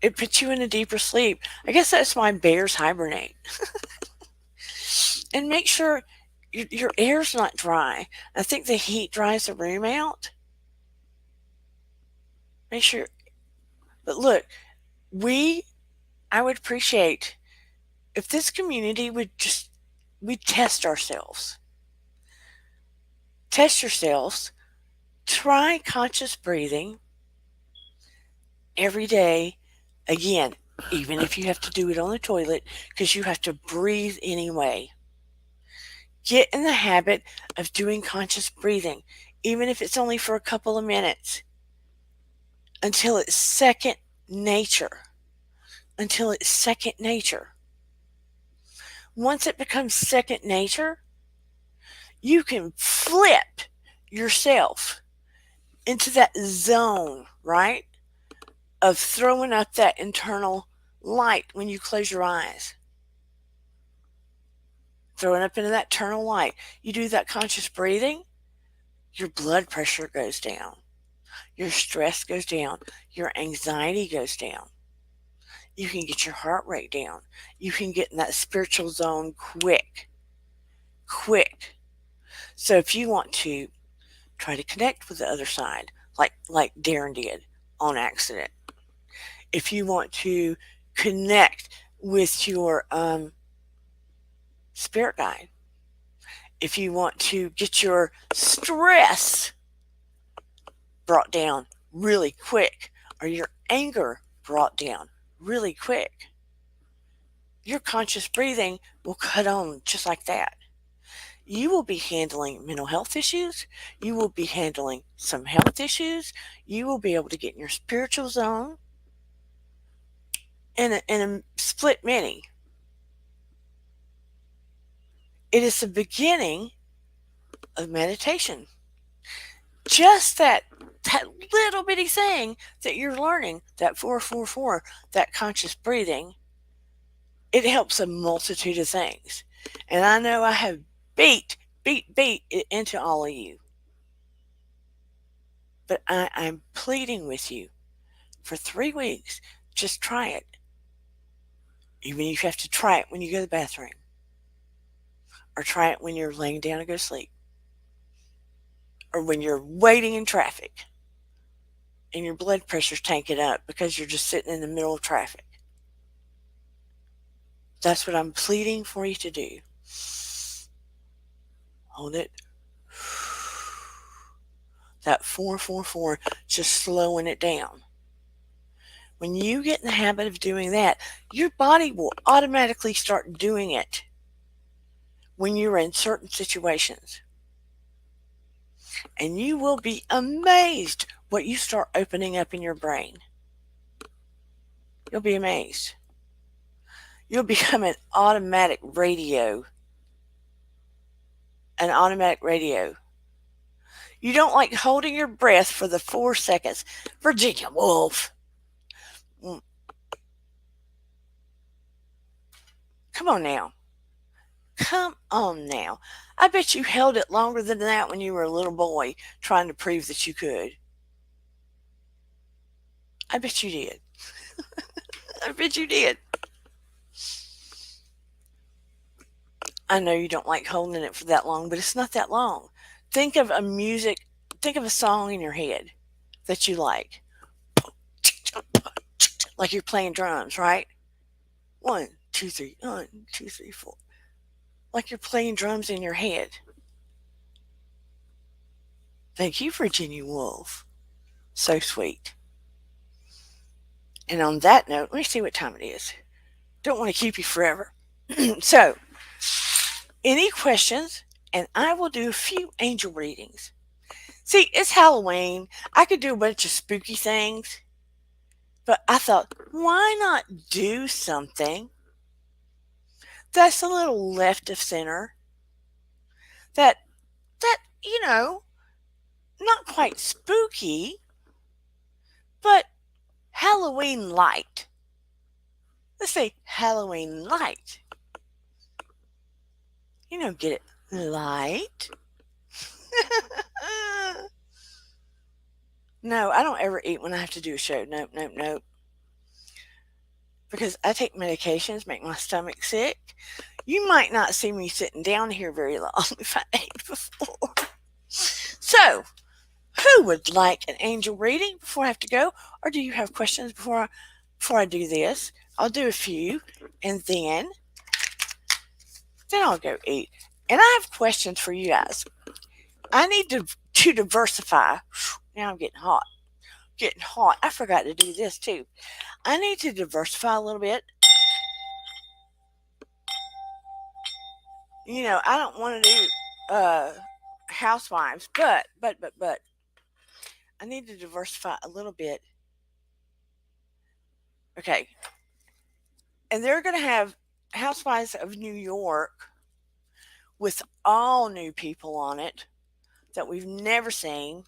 It puts you in a deeper sleep. I guess that's why bears hibernate. And make sure your air's not dry. I think the heat dries the room out. Make sure. But look, I would appreciate if this community would test ourselves. Test yourselves. Try conscious breathing every day. Again, even if you have to do it on the toilet, because you have to breathe anyway. Get in the habit of doing conscious breathing, even if it's only for a couple of minutes, until it's second nature. Until it's second nature. Once it becomes second nature, you can flip yourself into that zone, right? Of throwing up that internal light when you close your eyes. Throwing up into that internal light. You do that conscious breathing, your blood pressure goes down. Your stress goes down. Your anxiety goes down. You can get your heart rate down. You can get in that spiritual zone quick. Quick. So if you want to try to connect with the other side, like Darren did on accident. If you want to connect with your spirit guide, if you want to get your stress brought down really quick, or your anger brought down really quick, your conscious breathing will cut on just like that. You will be handling mental health issues. You will be handling some health issues. You will be able to get in your spiritual zone in a split minute. It is the beginning of meditation. Just that little bitty thing that you're learning, that 444, that conscious breathing, it helps a multitude of things. And I know I have beat it into all of you. But I'm pleading with you for 3 weeks, just try it. Even if you have to try it when you go to the bathroom, or try it when you're laying down to go to sleep, or when you're waiting in traffic and your blood pressure's tanking up because you're just sitting in the middle of traffic. That's what I'm pleading for you to do. Hold it. That 444, just slowing it down. When you get in the habit of doing that, your body will automatically start doing it when you're in certain situations. And you will be amazed what you start opening up in your brain. You'll be amazed. You'll become an automatic radio. An automatic radio. You don't like holding your breath for the 4 seconds. Virginia Woolf. Come on now. Come on now. I bet you held it longer than that when you were a little boy trying to prove that you could. I bet you did. I bet you did. I know you don't like holding it for that long, but it's not that long. Think of a song in your head that you like. Like you're playing drums, right? 1, 2, 3, 1, 2, 3, 4. Like you're playing drums in your head. Thank you, Virginia Woolf. So sweet. And on that note, let me see what time it is. Don't want to keep you forever. So, any questions? And I will do a few angel readings. See, it's Halloween. I could do a bunch of spooky things. But I thought, why not do something that's a little left of center? That, not quite spooky, but Halloween light. Let's say Halloween light. Get it? Light? No, I don't ever eat when I have to do a show. Nope. Because I take medications, make my stomach sick. You might not see me sitting down here very long if I ate before. So, who would like an angel reading before I have to go? Or do you have questions before I do this? I'll do a few, and then I'll go eat. And I have questions for you guys. I need to diversify. Now I'm getting hot. Getting hot. I forgot to do this too. I need to diversify a little bit. I don't want to do housewives, but I need to diversify a little bit. Okay. And they're going to have Housewives of New York with all new people on it that we've never seen.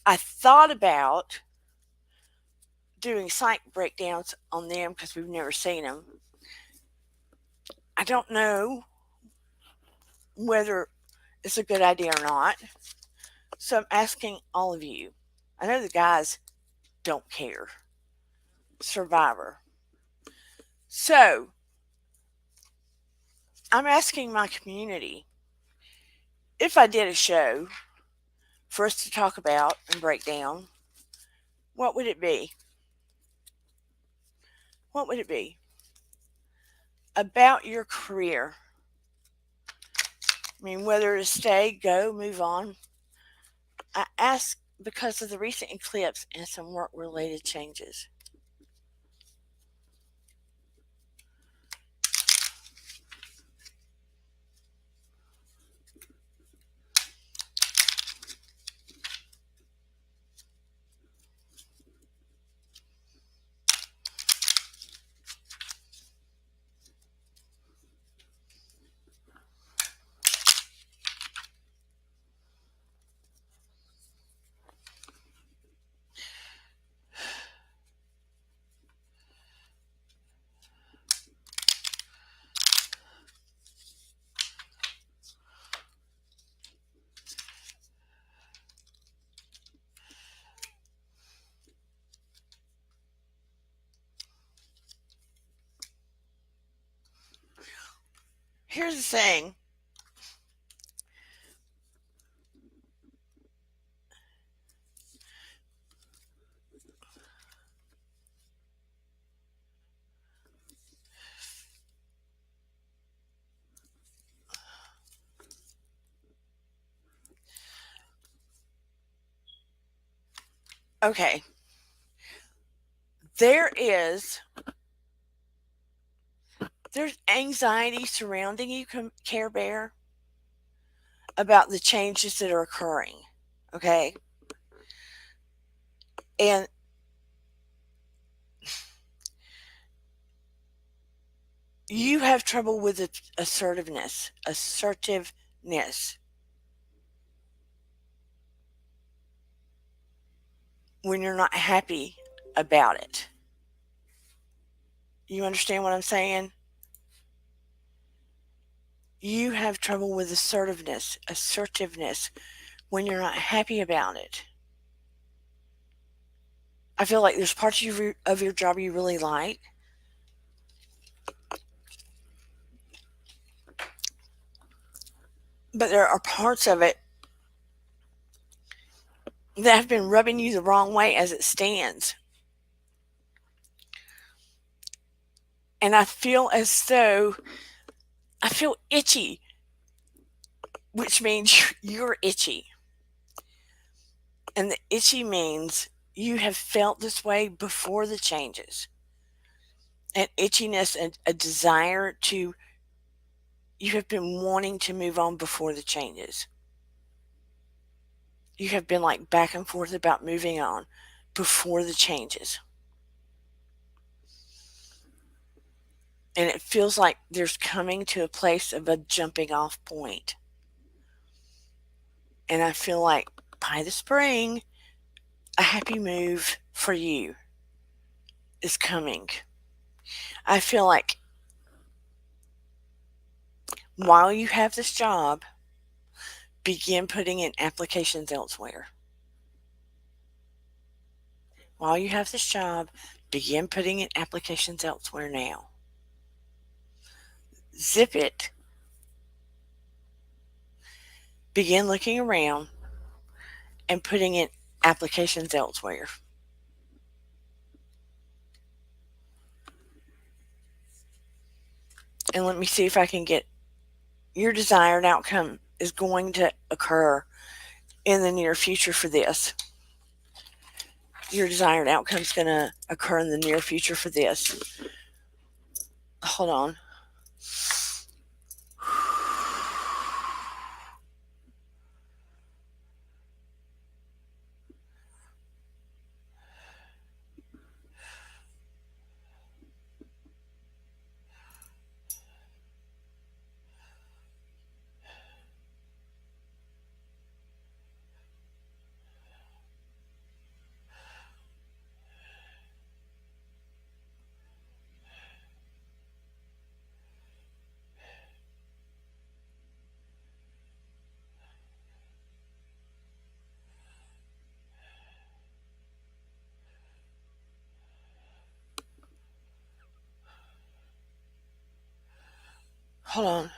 I thought about doing site breakdowns on them because we've never seen them. I don't know whether it's a good idea or not. So I'm asking all of you. I know the guys don't care. Survivor. So I'm asking my community if I did a show for us to talk about and break down, what would it be? What would it be? About your career. I mean, whether to stay, go, move on. I ask because of the recent eclipse and some work related changes. Here's the thing. Okay. There's anxiety surrounding you, Care Bear, about the changes that are occurring. Okay. And you have trouble with assertiveness. When you're not happy about it. You understand what I'm saying? You have trouble with assertiveness when you're not happy about it. I feel like there's parts of your job you really like. But there are parts of it that have been rubbing you the wrong way as it stands. And I feel as though I feel itchy, which means you're itchy. And the itchy means you have felt this way before the changes. And itchiness and a desire to, you have been wanting to move on before the changes. You have been like back and forth about moving on before the changes. And it feels like there's coming to a place of a jumping off point. And I feel like by the spring, a happy move for you is coming. I feel like while you have this job, begin putting in applications elsewhere. While you have this job, begin putting in applications elsewhere now. Zip it. Begin looking around and putting in applications elsewhere. And let me see if I can get your desired outcome is going to occur in the near future for this. Your desired outcome is going to occur in the near future for this. Hold on. Hold on.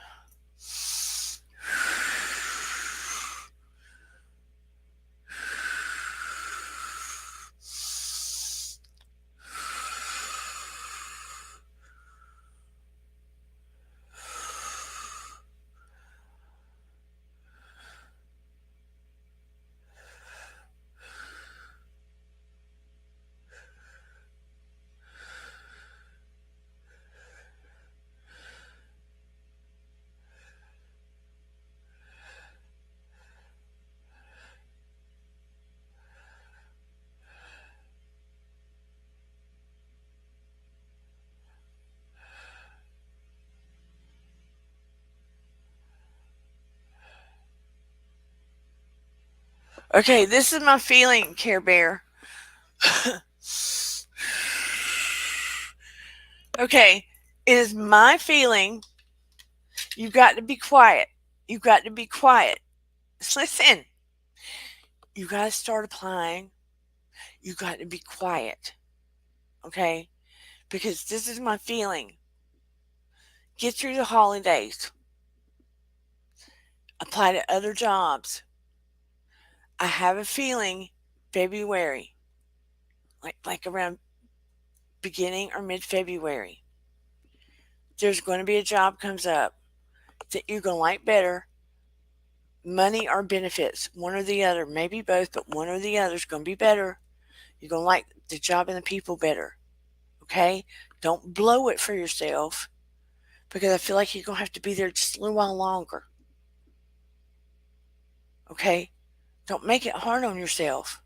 Okay, this is my feeling, Care Bear. Okay, it is my feeling. You've got to be quiet. You've got to be quiet. Just listen. You got to start applying. You got to be quiet. Okay? Because this is my feeling. Get through the holidays. Apply to other jobs. I have a feeling February, like around beginning or mid-February, there's going to be a job comes up that you're going to like better. Money or benefits, one or the other, maybe both, but one or the other is going to be better. You're going to like the job and the people better. Okay? Don't blow it for yourself because I feel like you're going to have to be there just a little while longer. Okay? Don't make it hard on yourself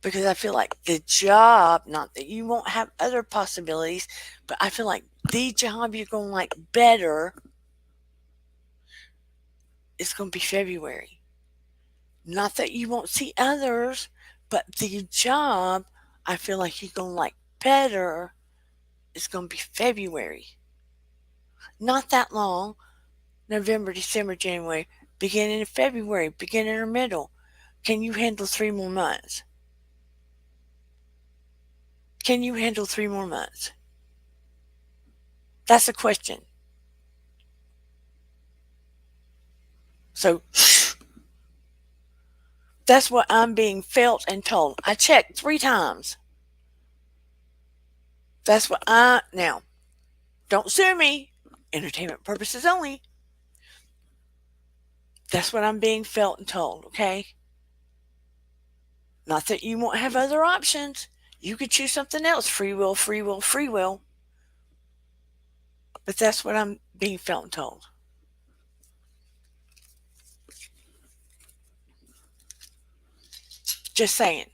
because I feel like the job, not that you won't have other possibilities, but I feel like the job you're going to like better is going to be February. Not that you won't see others, but the job I feel like you're going to like better is going to be February. Not that long. November, December, January, beginning of February, beginning or middle. Can you handle 3 more months? Can you handle 3 more months? That's a question. So, that's what I'm being felt and told. I checked 3 times. That's what now, don't sue me. Entertainment purposes only. That's what I'm being felt and told, okay? Not that you won't have other options. You could choose something else. Free will, free will, free will. But that's what I'm being felt and told. Just saying.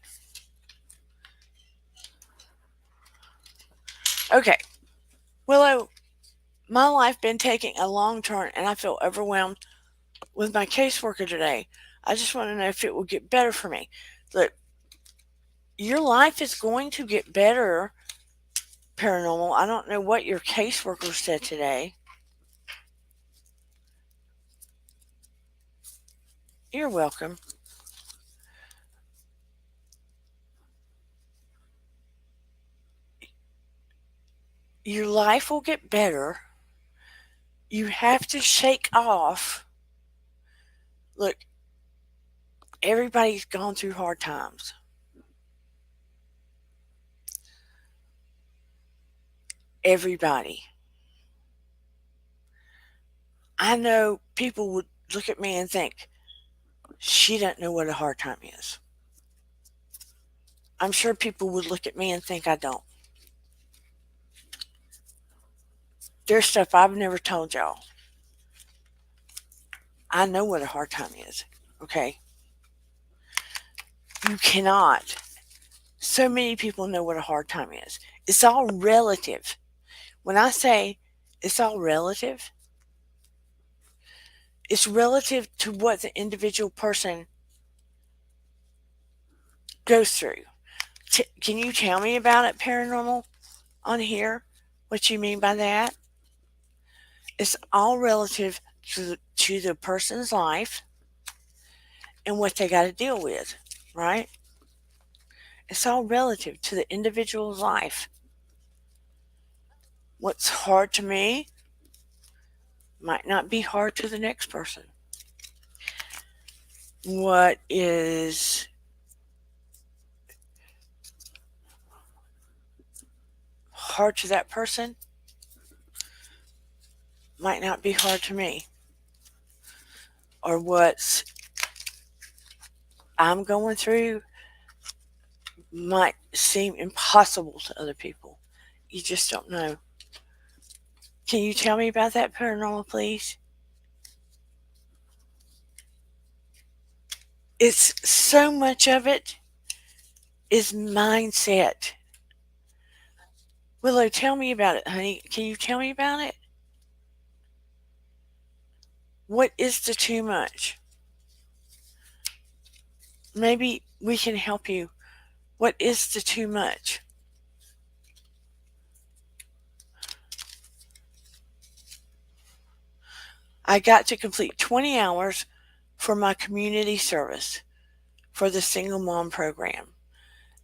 Okay. Willow, my life been taking a long turn and I feel overwhelmed with my caseworker today. I just want to know if it will get better for me. Look, your life is going to get better, paranormal. I don't know what your caseworker said today. You're welcome. Your life will get better. You have to shake off. Look, everybody's gone through hard times. Everybody. I know people would look at me and think, she doesn't know what a hard time is. I'm sure people would look at me and think I don't. There's stuff I've never told y'all. I know what a hard time is. Okay. You cannot. So many people know what a hard time is. It's all relative. When I say it's all relative, it's relative to what the individual person goes through. Can you tell me about it, paranormal, on here? What you mean by that? It's all relative to the person's life and what they got to deal with, right? It's all relative to the individual's life. What's hard to me might not be hard to the next person. What is hard to that person might not be hard to me. Or what I'm going through might seem impossible to other people. You just don't know. Can you tell me about that, paranormal, please? It's so much of it is mindset. Willow, tell me about it, honey. Can you tell me about it? What is the too much? Maybe we can help you. What is the too much? I got to complete 20 hours for my community service for the single mom program.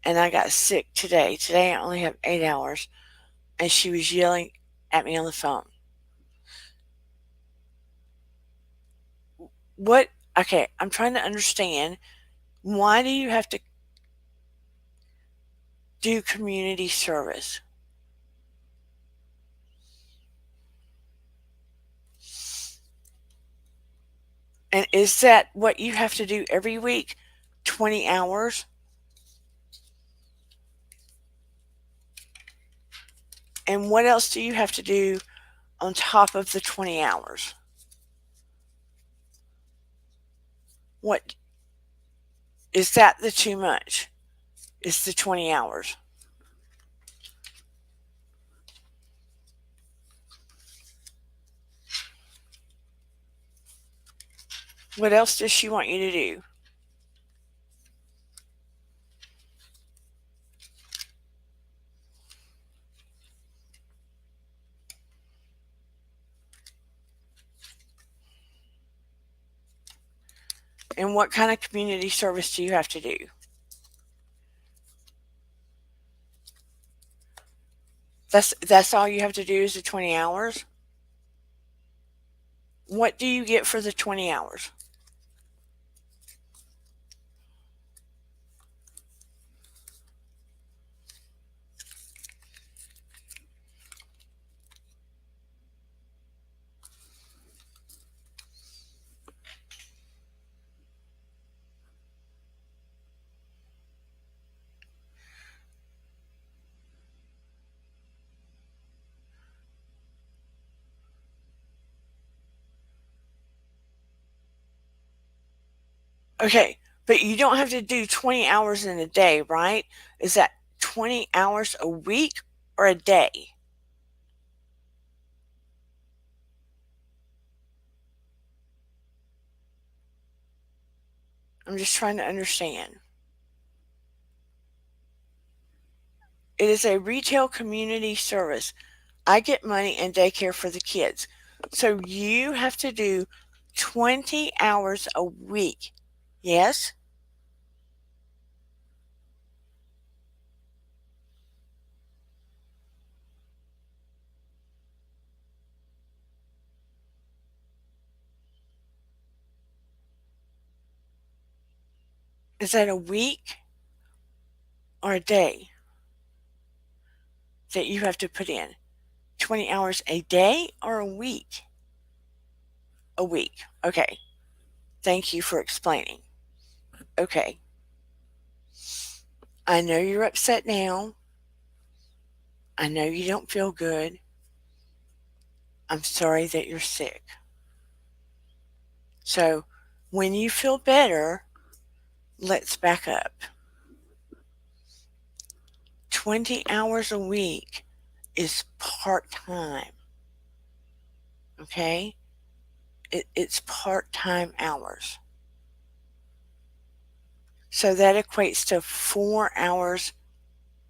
And I got sick today. Today I only have 8 hours. And she was yelling at me on the phone. What? Okay, I'm trying to understand. Why do you have to do community service? And is that what you have to do every week? 20 hours? And what else do you have to do on top of the 20 hours? What is that the too much? Is the 20 hours? What else does she want you to do? And what kind of community service do you have to do? That's all you have to do is the 20 hours? What do you get for the 20 hours? Okay, but you don't have to do 20 hours in a day, right? Is that 20 hours a week or a day? I'm just trying to understand. It is a retail community service. I get money and daycare for the kids. So you have to do 20 hours a week. Yes? Is that a week or a day that you have to put in? 20 hours a day or a week? A week. Okay. Thank you for explaining. Okay. I know you're upset now. I know you don't feel good. I'm sorry that you're sick. So, when you feel better, let's back up. 20 hours a week is part time. Okay? It's part time hours. So that equates to 4 hours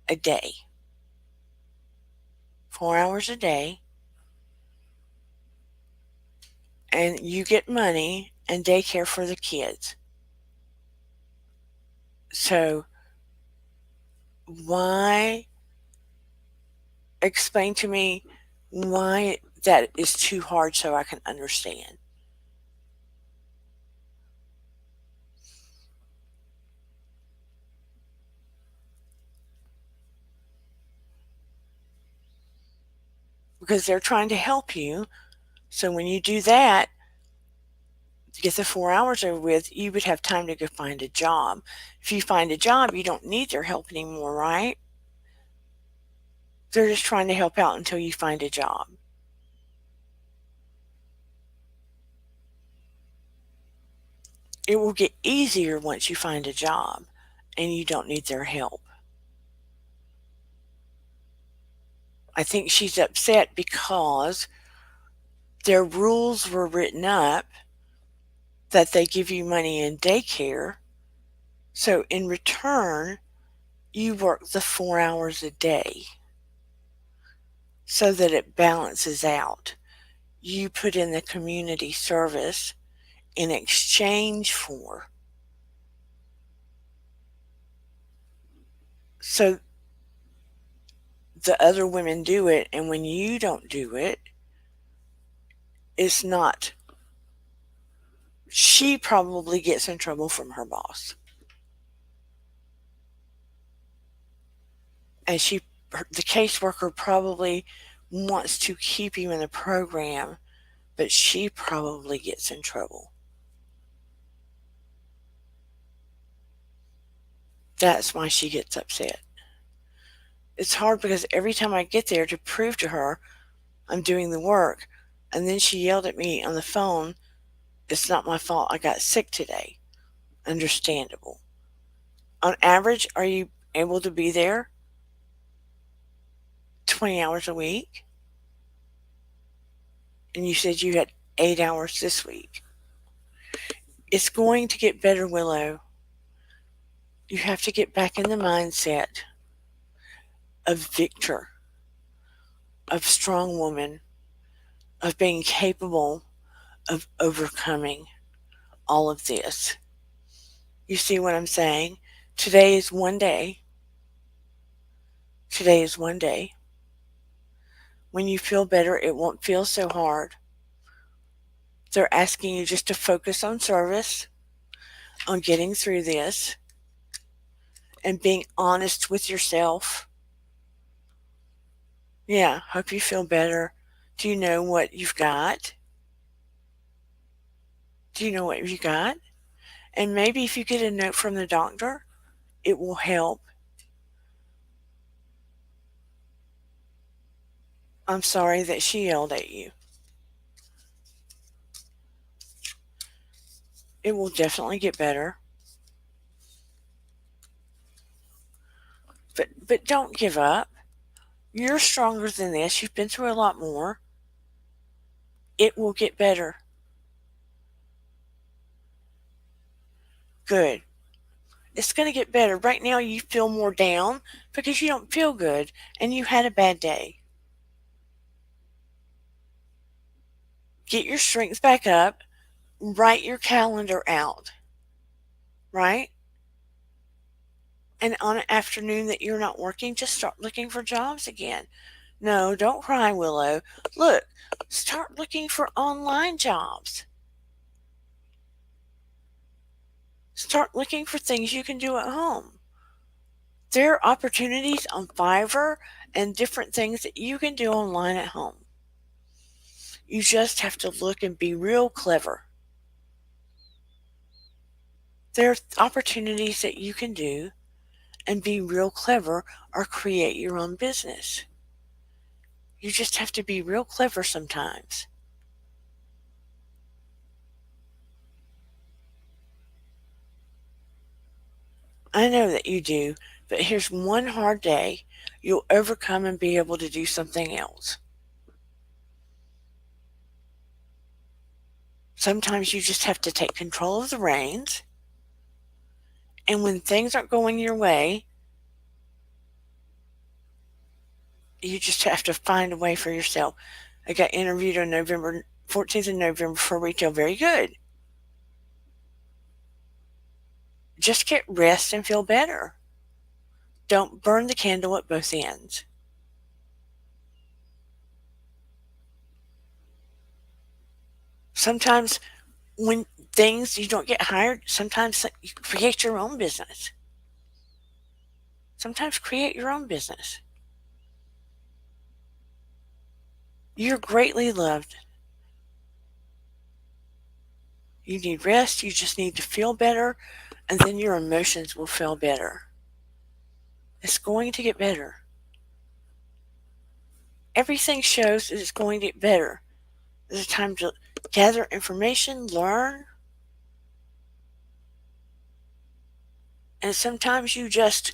a day. 4 hours a day. And you get money and daycare for the kids. So, why explain to me why that is too hard so I can understand? Because they're trying to help you. So when you do that, to get the 4 hours over with, you would have time to go find a job. If you find a job, you don't need their help anymore, right? They're just trying to help out until you find a job. It will get easier once you find a job and you don't need their help. I think she's upset because their rules were written up that they give you money in daycare. So in return, you work the 4 hours a day so that it balances out. You put in the community service in exchange for. So the other women do it, and when you don't do it, it's not. She probably gets in trouble from her boss. And the caseworker probably wants to keep you in the program, but she probably gets in trouble. That's why she gets upset. It's hard because every time I get there to prove to her I'm doing the work, and then she yelled at me on the phone, "It's not my fault, I got sick today." Understandable. On average, are you able to be there 20 hours a week? And you said you had 8 hours this week. It's going to get better, Willow. You have to get back in the mindset of victor, of strong woman, of being capable of overcoming all of this. You see what I'm saying? Today is one day. Today is one day. When you feel better, it won't feel so hard. They're asking you just to focus on service, on getting through this, and being honest with yourself. Yeah, hope you feel better. Do you know what you've got? Do you know what you got? And maybe if you get a note from the doctor, it will help. I'm sorry that she yelled at you. It will definitely get better. But don't give up. You're stronger than this. You've been through a lot more. It will get better. Good. It's going to get better. Right now you feel more down because you don't feel good and you had a bad day. Get your strength back up. Write your calendar out. Right? And on an afternoon that you're not working, just start looking for jobs again. No, don't cry, Willow. Look, start looking for online jobs. Start looking for things you can do at home. There are opportunities on Fiverr and different things that you can do online at home. You just have to look and be real clever. There are opportunities that you can do and be real clever or create your own business. You just have to be real clever sometimes. I know that you do, but here's one hard day. You'll overcome and be able to do something else. Sometimes you just have to take control of the reins. And when things aren't going your way, you just have to find a way for yourself. I got interviewed on November 14th of November for Retail Very Good. Just get rest and feel better. Don't burn the candle at both ends. Sometimes when things you don't get hired, sometimes you create your own business. Sometimes create your own business. You're greatly loved. You need rest. You just need to feel better, and then your emotions will feel better. It's going to get better. Everything shows that it's going to get better. There's a time to gather information, learn, and sometimes you just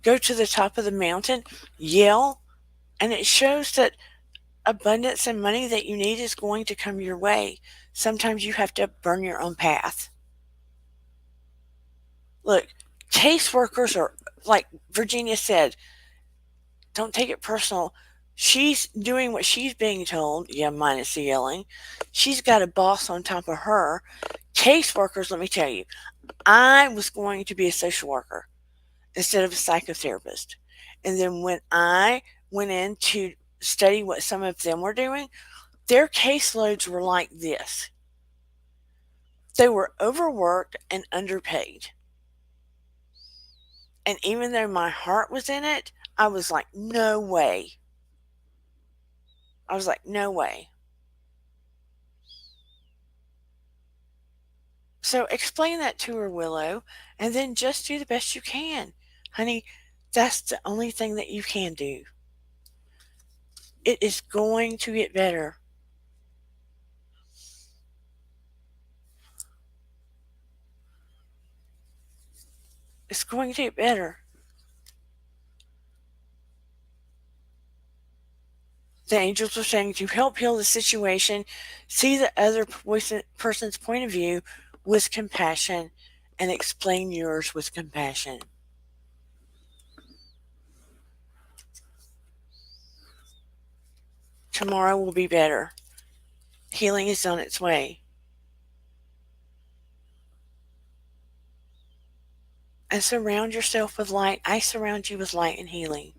go to the top of the mountain, yell, and it shows that abundance and money that you need is going to come your way. Sometimes you have to burn your own path. Look, caseworkers are, like Virginia said, don't take it personal. She's doing what she's being told, yeah, minus the yelling. She's got a boss on top of her. Caseworkers, let me tell you, I was going to be a social worker instead of a psychotherapist. And then when I went in to study what some of them were doing, their caseloads were like this. They were overworked and underpaid. And even though my heart was in it, I was like, no way. I was like, no way. So explain that to her, Willow, and then just do the best you can. Honey, that's the only thing that you can do. It is going to get better. It's going to get better. The angels are saying to help heal the situation, see the other person's point of view with compassion, and explain yours with compassion. Tomorrow will be better. Healing is on its way. And surround yourself with light. I surround you with light and healing.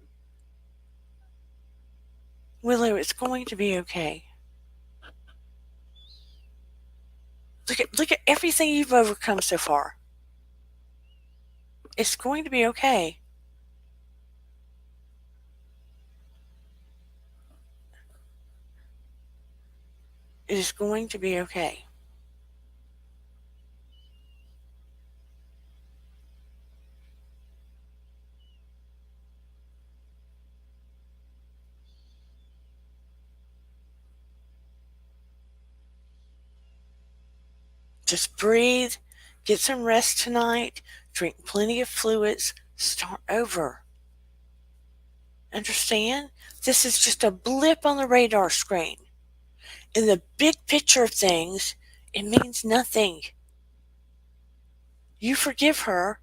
Willow, it's going to be okay. Look at everything you've overcome so far. It's going to be okay. It is going to be okay. Just breathe, get some rest tonight, drink plenty of fluids, start over. Understand? This is just a blip on the radar screen. In the big picture of things, it means nothing. You forgive her.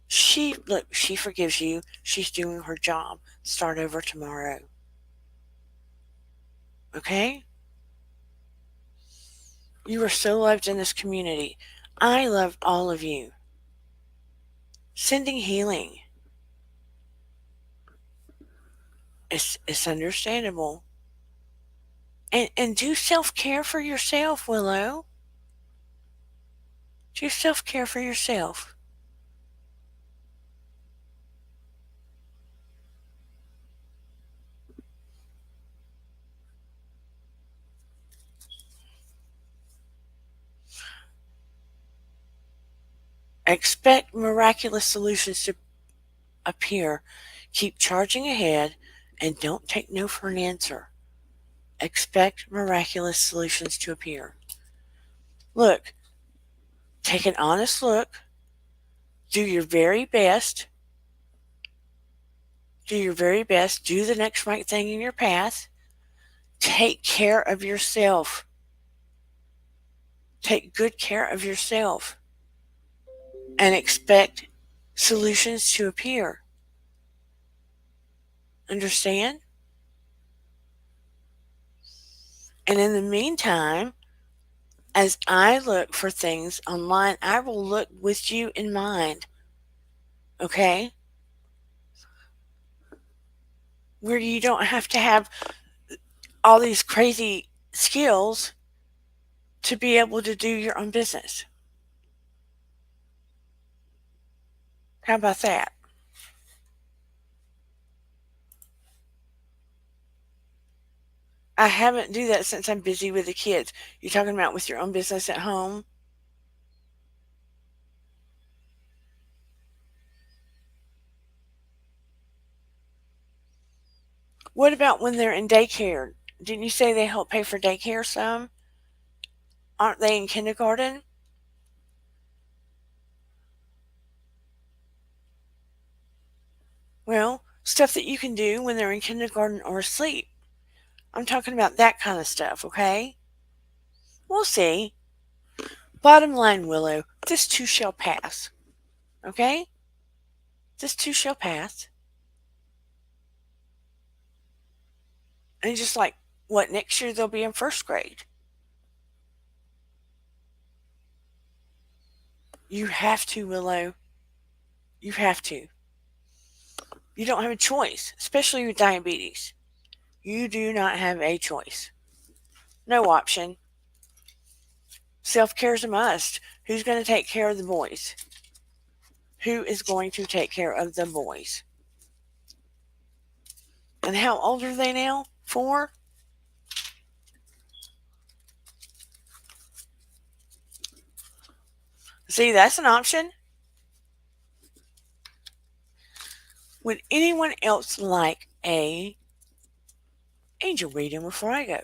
She forgives you. She's doing her job. Start over tomorrow. Okay? You are so loved in this community. I love all of you. Sending healing. It's understandable. And do self-care for yourself, Willow. Do self-care for yourself. Expect miraculous solutions to appear. Keep charging ahead and don't take no for an answer. Expect miraculous solutions to appear. Look, take an honest look. Do your very best. Do your very best. Do the next right thing in your path. Take care of yourself. Take good care of yourself. And expect solutions to appear. Understand? And in the meantime, as I look for things online, I will look with you in mind. Okay? Where you don't have to have all these crazy skills to be able to do your own business. How about that? I haven't do that since I'm busy with the kids. You talking about with your own business at home? What about when they're in daycare? Didn't you say they help pay for daycare some? Aren't they in kindergarten? Well, stuff that you can do when they're in kindergarten or asleep. I'm talking about that kind of stuff, okay? We'll see. Bottom line, Willow, this too shall pass. Okay? This too shall pass. And just like, what, next year they'll be in first grade. You have to, Willow. You have to. You don't have a choice, especially with diabetes. You do not have a choice. No option. Self care is a must. Who's going to take care of the boys? Who is going to take care of the boys? And how old are they now? 4? See, that's an option. Would anyone else like a angel reading before I go?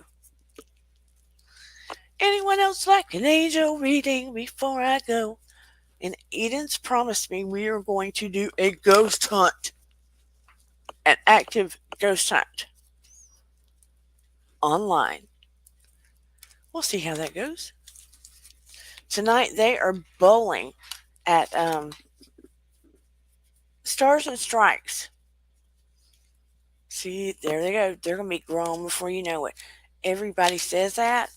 Anyone else like an angel reading before I go? And Eden's promised me we are going to do a ghost hunt, an active ghost hunt online. We'll see how that goes. Tonight they are bowling at Stars and Strikes. See, there they go. They're going to be grown before you know it. Everybody says that.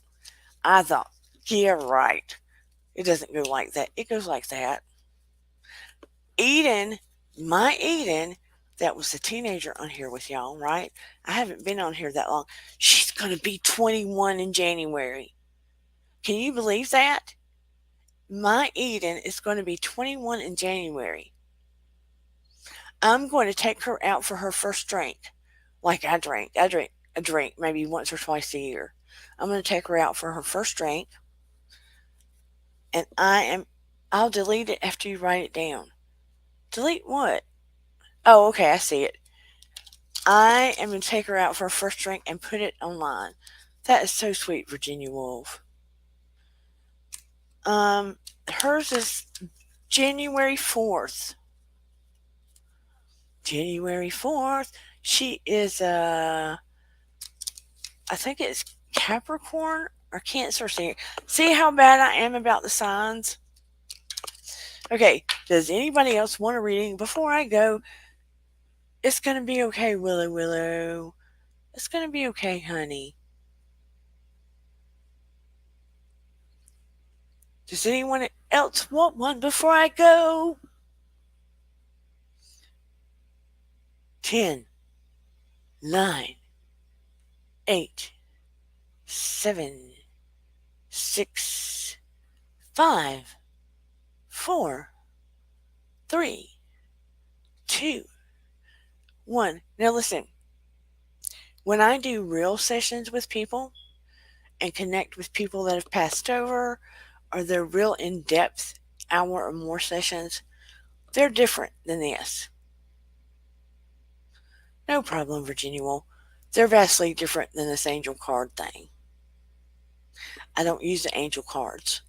I thought, yeah, right. It doesn't go like that. It goes like that. Eden, my Eden, that was the teenager on here with y'all, right? I haven't been on here that long. She's going to be 21 in January. Can you believe that? My Eden is going to be 21 in January. I'm going to take her out for her first drink. Like I drink. I drink a drink maybe once or twice a year. I'm going to take her out for her first drink. And I'll delete it after you write it down. Delete what? Oh, okay, I see it. I am going to take her out for her first drink and put it online. That is so sweet, Virginia Woolf. Hers is January 4th. January 4th. She is, I think it's Capricorn or Cancer. See how bad I am about the signs? Okay, does anybody else want a reading before I go? It's going to be okay, Willow Willow. It's going to be okay, honey. Does anyone else want one before I go? 10, 9, 8, 7, 6, 5, 4, 3, 2, 1. Now listen, when I do real sessions with people and connect with people that have passed over or they're real in depth hour or more sessions, they're different than this. No problem, Virginia Woolf. They're vastly different than this angel card thing. I don't use the angel cards.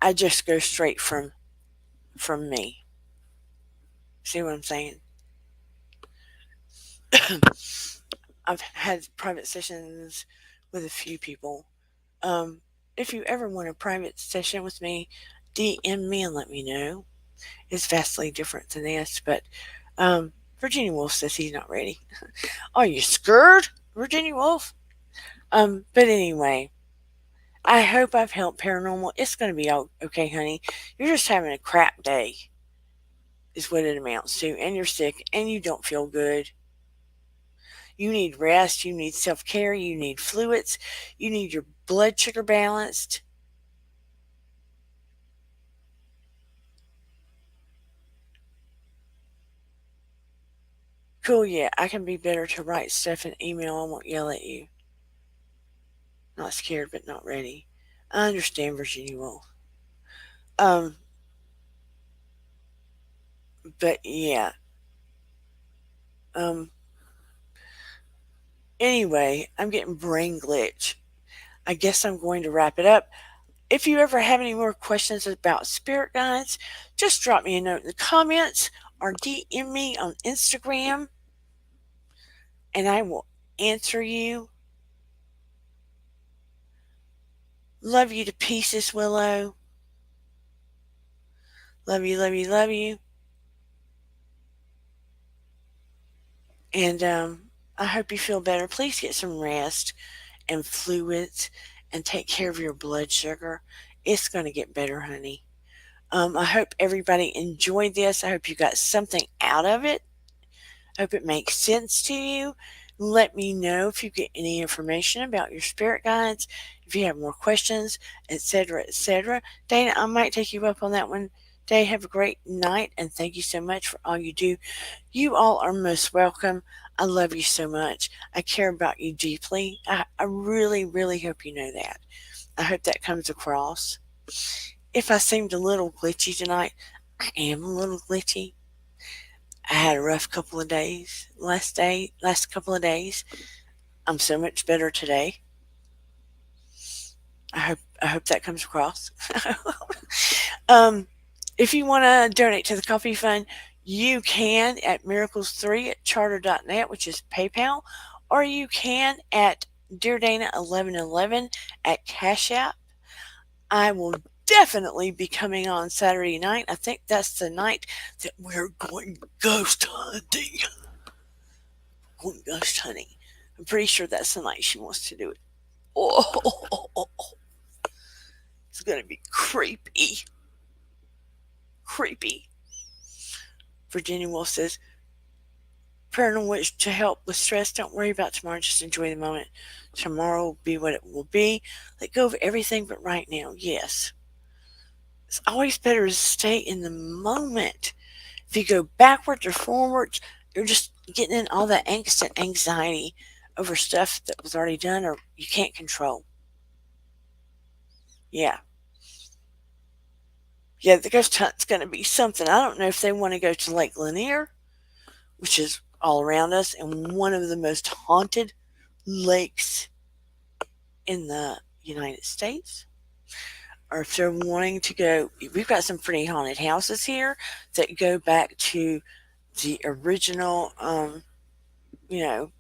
I just go straight from me. See what I'm saying? I've had private sessions with a few people. If you ever want a private session with me, DM me and let me know. It's vastly different than this, but Virginia Woolf says he's not ready. Are you scared, Virginia Woolf? But anyway, I hope I've helped paranormal. It's going to be okay, honey. You're just having a crap day, is what it amounts to, and you're sick and you don't feel good. You need rest, you need self care, you need fluids, you need your blood sugar balanced. Cool, yeah, I can be better to write stuff in email. I won't yell at you. Not scared, but not ready. I understand, Virginia Woolf. Um, but yeah. Um, anyway, I'm getting brain glitch. I guess I'm going to wrap it up. If you ever have any more questions about spirit guides, just drop me a note in the comments or DM me on Instagram and I will answer you. Love you to pieces, Willow. Love you, love you, love you. And I hope you feel better. Please get some rest and fluids and take care of your blood sugar. It's going to get better, honey. I hope everybody enjoyed this. I hope you got something out of it. I hope it makes sense to you. Let me know if you get any information about your spirit guides, if you have more questions, etc., etc. Dana, I might take you up on that one day. Have a great night, and thank you so much for all you do. You all are most welcome. I love you so much. I care about you deeply. I really, really hope you know that. I hope that comes across. If I seemed a little glitchy tonight, I am a little glitchy. I had a rough couple of days. Last couple of days. I'm so much better today. I hope that comes across. um, if you want to donate to the coffee fund, you can at miracles3 at charter.net, which is PayPal, or you can at Dear Dana 1111 at Cash App. I will definitely be coming on Saturday night. I think that's the night that we're going ghost hunting. Going ghost hunting. I'm pretty sure that's the night she wants to do it. Oh, it's going to be creepy. Creepy. Virginia Woolf says, Paranormal wish to help with stress. Don't worry about tomorrow. Just enjoy the moment. Tomorrow will be what it will be. Let go of everything but right now. Yes. It's always better to stay in the moment. If you go backwards or forwards, you're just getting in all that angst and anxiety over stuff that was already done or you can't control. Yeah. Yeah, the ghost hunt's going to be something. I don't know if they want to go to Lake Lanier, which is all around us and one of the most haunted lakes in the United States, or if they're wanting to go. We've got some pretty haunted houses here that go back to the original, you know,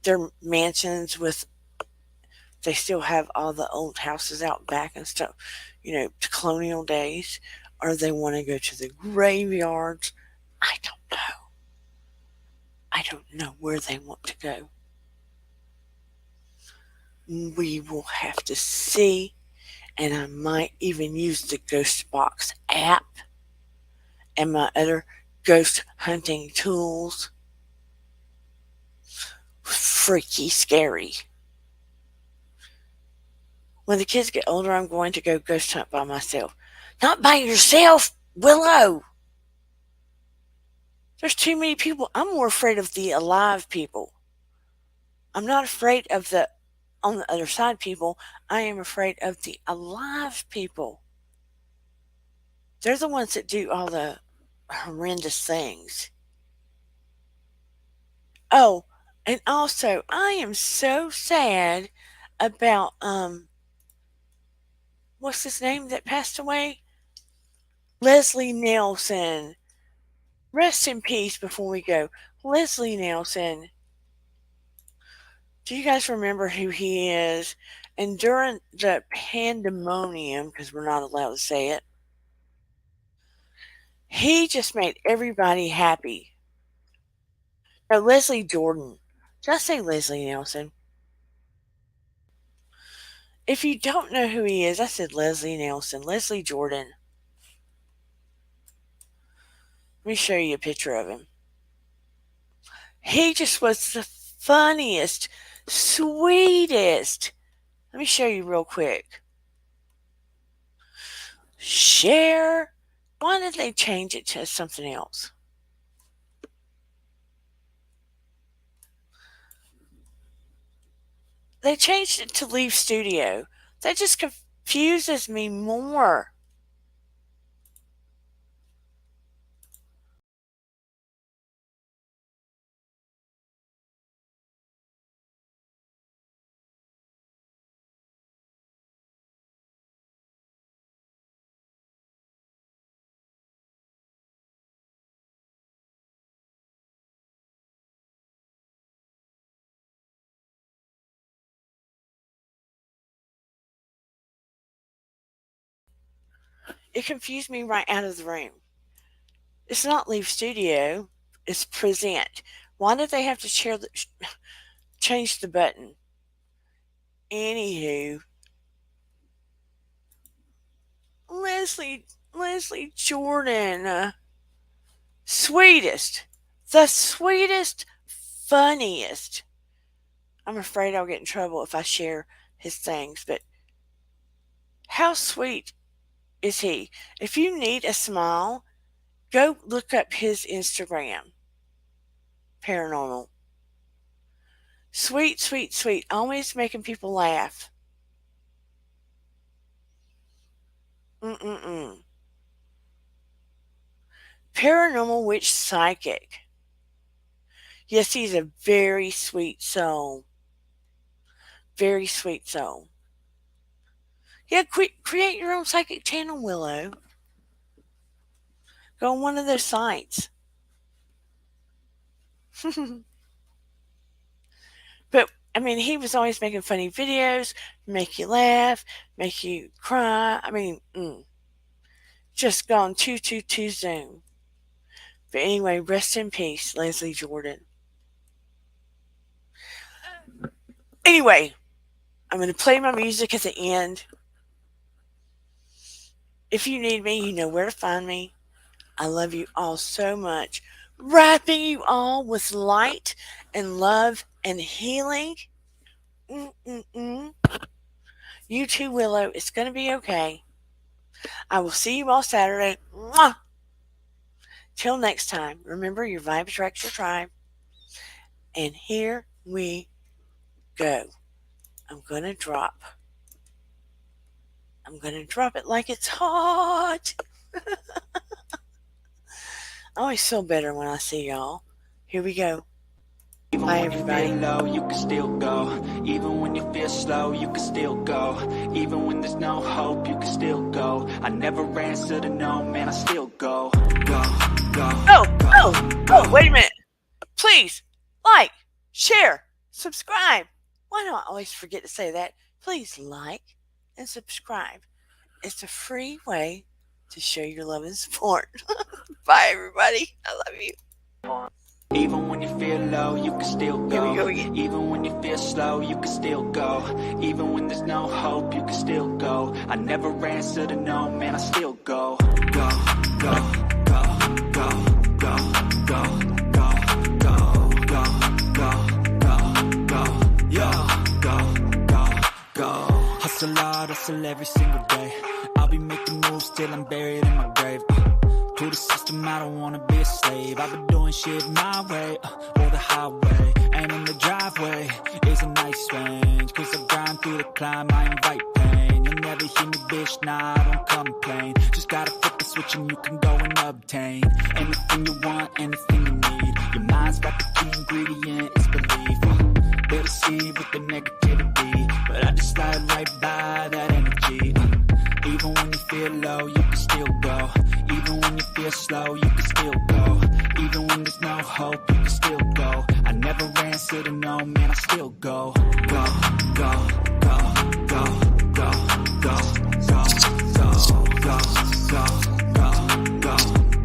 their mansions with, they still have all the old houses out back and stuff, to colonial days, or they want to go to the graveyards. I don't know. I don't know where they want to go. We will have to see, and I might even use the Ghost Box app and my other ghost hunting tools. Freaky scary. When the kids get older, I'm going to go ghost hunt by myself. Not by yourself, Willow. There's too many people. I'm more afraid of the alive people. I'm not afraid of the on the other side people. I am afraid of the alive people. They're the ones that do all the horrendous things. Oh, and also, I am so sad about what's his name that passed away? Leslie Nelson. Rest in peace before we go. Leslie Nelson. Do you guys remember who he is? And during the pandemonium, because we're not allowed to say it, he just made everybody happy. No, Leslie Jordan. Did I say Leslie Nelson? If you don't know who he is, I said Leslie Nelson. Leslie Jordan. Let me show you a picture of him. He just was the funniest, sweetest. Let me show you real quick. Share. Why did they change it to something else? They changed it to Leave Studio. That just confuses me more. It confused me right out of the room. It's not Leave Studio, it's Present. Why did they have to change the button? Anywho, Leslie Jordan, sweetest, the sweetest, funniest. I'm afraid I'll get in trouble if I share his things, but how sweet is he? If you need a smile, go look up his Instagram. Paranormal. Sweet, sweet, sweet. Always making people laugh. Mm-mm-mm. Paranormal Witch Psychic. Yes, he's a very sweet soul. Very sweet soul. Yeah, create your own psychic channel, Willow. Go on one of those sites. But, I mean, he was always making funny videos, make you laugh, make you cry. I mean, just gone too soon. But anyway, rest in peace, Leslie Jordan. Anyway, I'm going to play my music at the end. If you need me, you know where to find me. I love you all so much. Wrapping you all with light and love and healing. You too, Willow. It's going to be okay. I will see you all Saturday. Mwah! Till next time, remember your vibe attracts your tribe. And here we go. I'm going to drop it like it's hot. I always feel better when I see y'all. Here we go. Even Bye, when everybody. you feel low, you can still go. Even when you feel slow, you can still go. Even when there's no hope, you can still go. I never answer to no, man, I still go. Oh, wait a minute. Please, like, share, subscribe. Why do I always forget to say that? Please like and subscribe. It's a free way to show your love and support. Bye, everybody. I love you. Even when you feel low, you can still go. Here we go again. Even when you feel slow, you can still go. Even when there's no hope, you can still go. I never answer to no, man, I still go. Go, go, go, go, go, go, go, go, go, go, go, go, go. Hustle hard, hustle every single day. I'll be making moves till I'm buried in my grave. To the system, I don't wanna be a slave. I've been doing shit my way, or the highway. And in the driveway is a nice range. Cause I grind through the climb, I invite pain. You'll never see me, bitch, nah, I don't complain. Just gotta flip the switch and you can go and obtain anything you want, anything you need. Your mind's got the key ingredient, it's belief. They deceive with the negativity, but I just slide right by that energy. Even when you feel low, you can still go. Even when you feel slow, you can still go. Even when there's no hope, you can still go. I never answer to no, man, I still go. Go, go, go, go, go, go, go, go, go, go, go, go, go,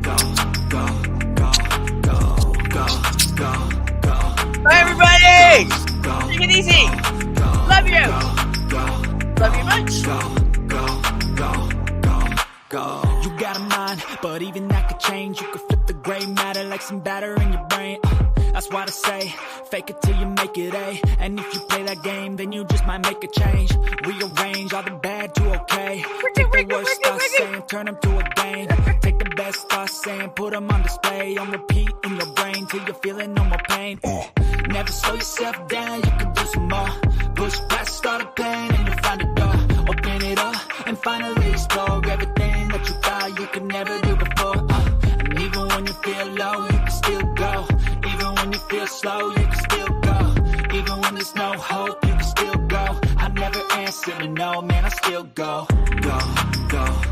go, go, go, go, go. Bye, everybody! Take it easy! Love you! Love you much! You got a mind, but even that could change. You could flip the gray matter like some batter in your brain. That's why I say, fake it till you make it A. And if you play that game, then you just might make a change. Rearrange all the bad to okay. Take the worst thoughts saying, turn them to a game. Take the best thoughts saying, put them on display. On repeat in your brain till you're feeling no more pain. Never slow yourself down, you can do some more. Push past all the pain and you'll find a door. Open it up and finally explore everything that you thought you could never do before. And even when you feel low, you can still go. Even when you feel slow, you can still go. Even when there's no hope, you can still go. I never answer to no, man, I still go. Go, go.